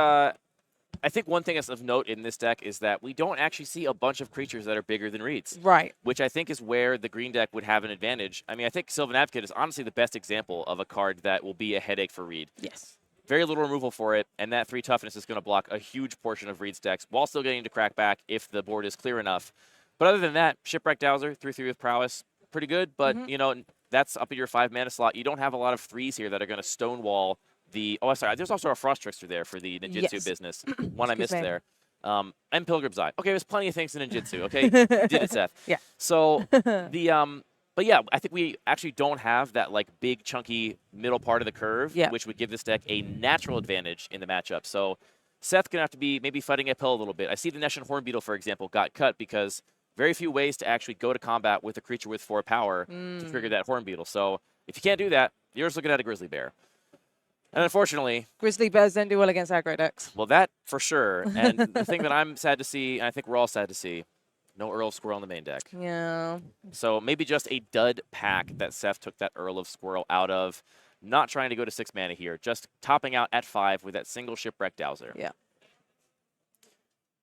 one thing that's of note in this deck is that we don't actually see a bunch of creatures that are bigger than Reed's. Right. Which I think is where the green deck would have an advantage. I mean, I think Sylvan Advocate is honestly the best example of a card that will be a headache for Reed. Yes. Very little removal for it, and that 3 toughness is going to block a huge portion of Reed's decks while still getting to crack back if the board is clear enough. But other than that, Shipwreck Dowser, 3/3 with prowess, pretty good, but, you know, that's up at your 5-mana slot. You don't have a lot of 3s here that are going to stonewall the... Oh, sorry, there's also a Frost Trickster there for the ninjutsu business. One I missed there. And Pilgrim's Eye. Okay, there's plenty of things in ninjutsu, okay? You did it, Seth. Yeah. So, but yeah, I think we actually don't have that like big chunky middle part of the curve, which would give this deck a natural advantage in the matchup. So Seth gonna have to be maybe fighting uphill a little bit. I see the Neshan Hornbeetle, for example, got cut because very few ways to actually go to combat with a creature with 4 power to trigger that Hornbeetle. So if you can't do that, you're just looking at a Grizzly Bear. And unfortunately... Grizzly Bears don't do well against aggro decks. Well, that for sure. And the thing that I'm sad to see, and I think we're all sad to see, no Earl of Squirrel in the main deck. Yeah. So maybe just a dud pack that Seth took that Earl of Squirrel out of. Not trying to go to 6 mana here. Just topping out at 5 with that single Shipwreck Dowser. Yeah.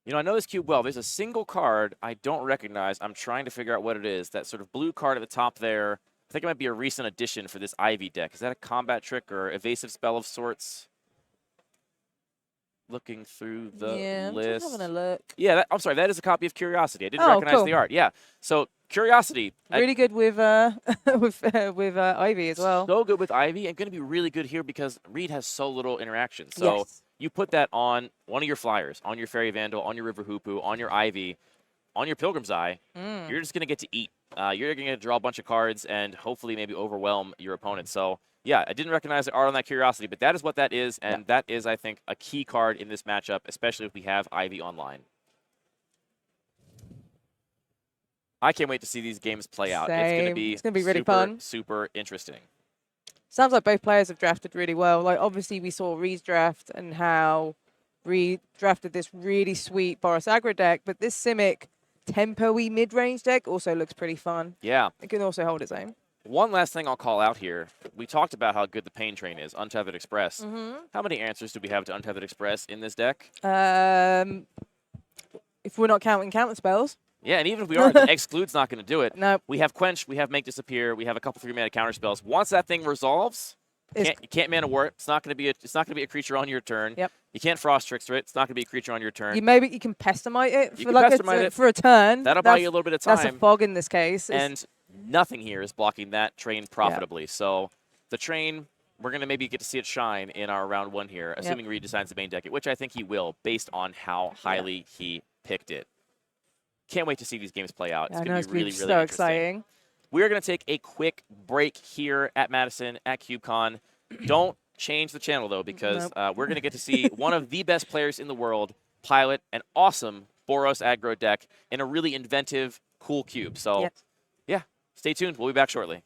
You know, I know this cube well. There's a single card I don't recognize. I'm trying to figure out what it is. That sort of blue card at the top there. I think it might be a recent addition for this Ivy deck. Is that a combat trick or evasive spell of sorts? Looking through the Yeah, I'm list. just having a look. Yeah, I'm sorry. That is a copy of Curiosity. I didn't Oh, recognize cool. the art. Yeah. So Curiosity. Really good with with Ivy as well. So good with Ivy, and going to be really good here because Reed has so little interaction. So Yes. you put that on one of your flyers, on your Fairy Vandal, on your River Hoopu, on your Ivy, on your Pilgrim's Eye. You're just going to get to eat. You're going to draw a bunch of cards and hopefully maybe overwhelm your opponent. So, yeah, I didn't recognize the art on that Curiosity, but that is what that is, and that is, I think, a key card in this matchup, especially if we have Ivy online. I can't wait to see these games play out. Same. It's It's gonna be really super, fun. super interesting. Sounds like both players have drafted really well. Like, obviously, we saw Reed's draft and how Reed drafted this really sweet Boros aggro deck, but this Simic tempo-y mid-range deck also looks pretty fun. Yeah. It can also hold its own. One last thing I'll call out here. We talked about how good the Pain Train is, Untethered Express. How many answers do we have to Untethered Express in this deck? If we're not counting counter spells. Yeah, and even if we are, the Exclude's not going to do it. No. We have Quench, we have Make Disappear, we have a couple 3-mana counter spells. Once that thing resolves, you can't mana War. It's not going to be a creature on your turn. Yep. You can't Frost Trickster it. It's not going to be a creature on your turn. You can Pestamite it You for can like Pestamite it. for a turn. That'll buy you a little bit of time. That's a fog in this case. And nothing here is blocking that train profitably. So the train, we're going to maybe get to see it shine in our round 1 here, assuming Reed decides to main deck it, which I think he will, based on how highly he picked it. Can't wait to see these games play out. It's going to be really, really so interesting. exciting. We're going to take a quick break here at Madison at CubeCon. Don't change the channel, though, because we're going to get to see one of the best players in the world pilot an awesome Boros aggro deck in a really inventive, cool cube. So, yeah, stay tuned. We'll be back shortly.